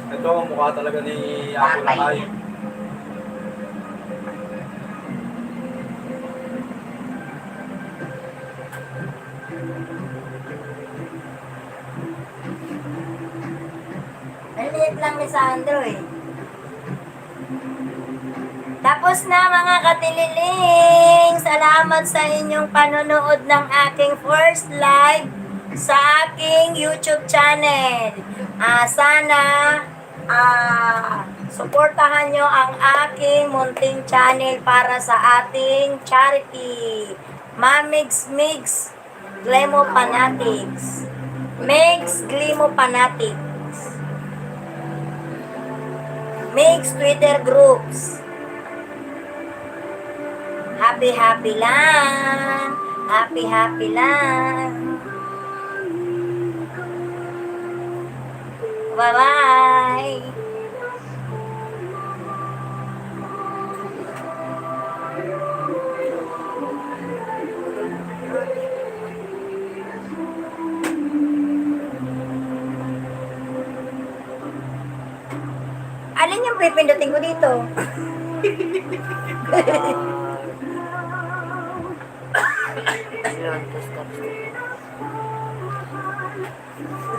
Ito, kamukha talaga ni Apo Tatay Lakay. niya. Ang liit lang ni Sandro eh. Tapos na mga katililing, salamat sa inyong panonood ng aking first live sa aking YouTube channel. Sana suportahan nyo ang aking munting channel para sa ating charity. Mamigs Migs Glemo Fanatics. Migs Glemo Fanatics. Migs Twitter groups. Happy lang. Happy lang. Bye-bye. Alin yung pipindutin ko dito? Yun, tapos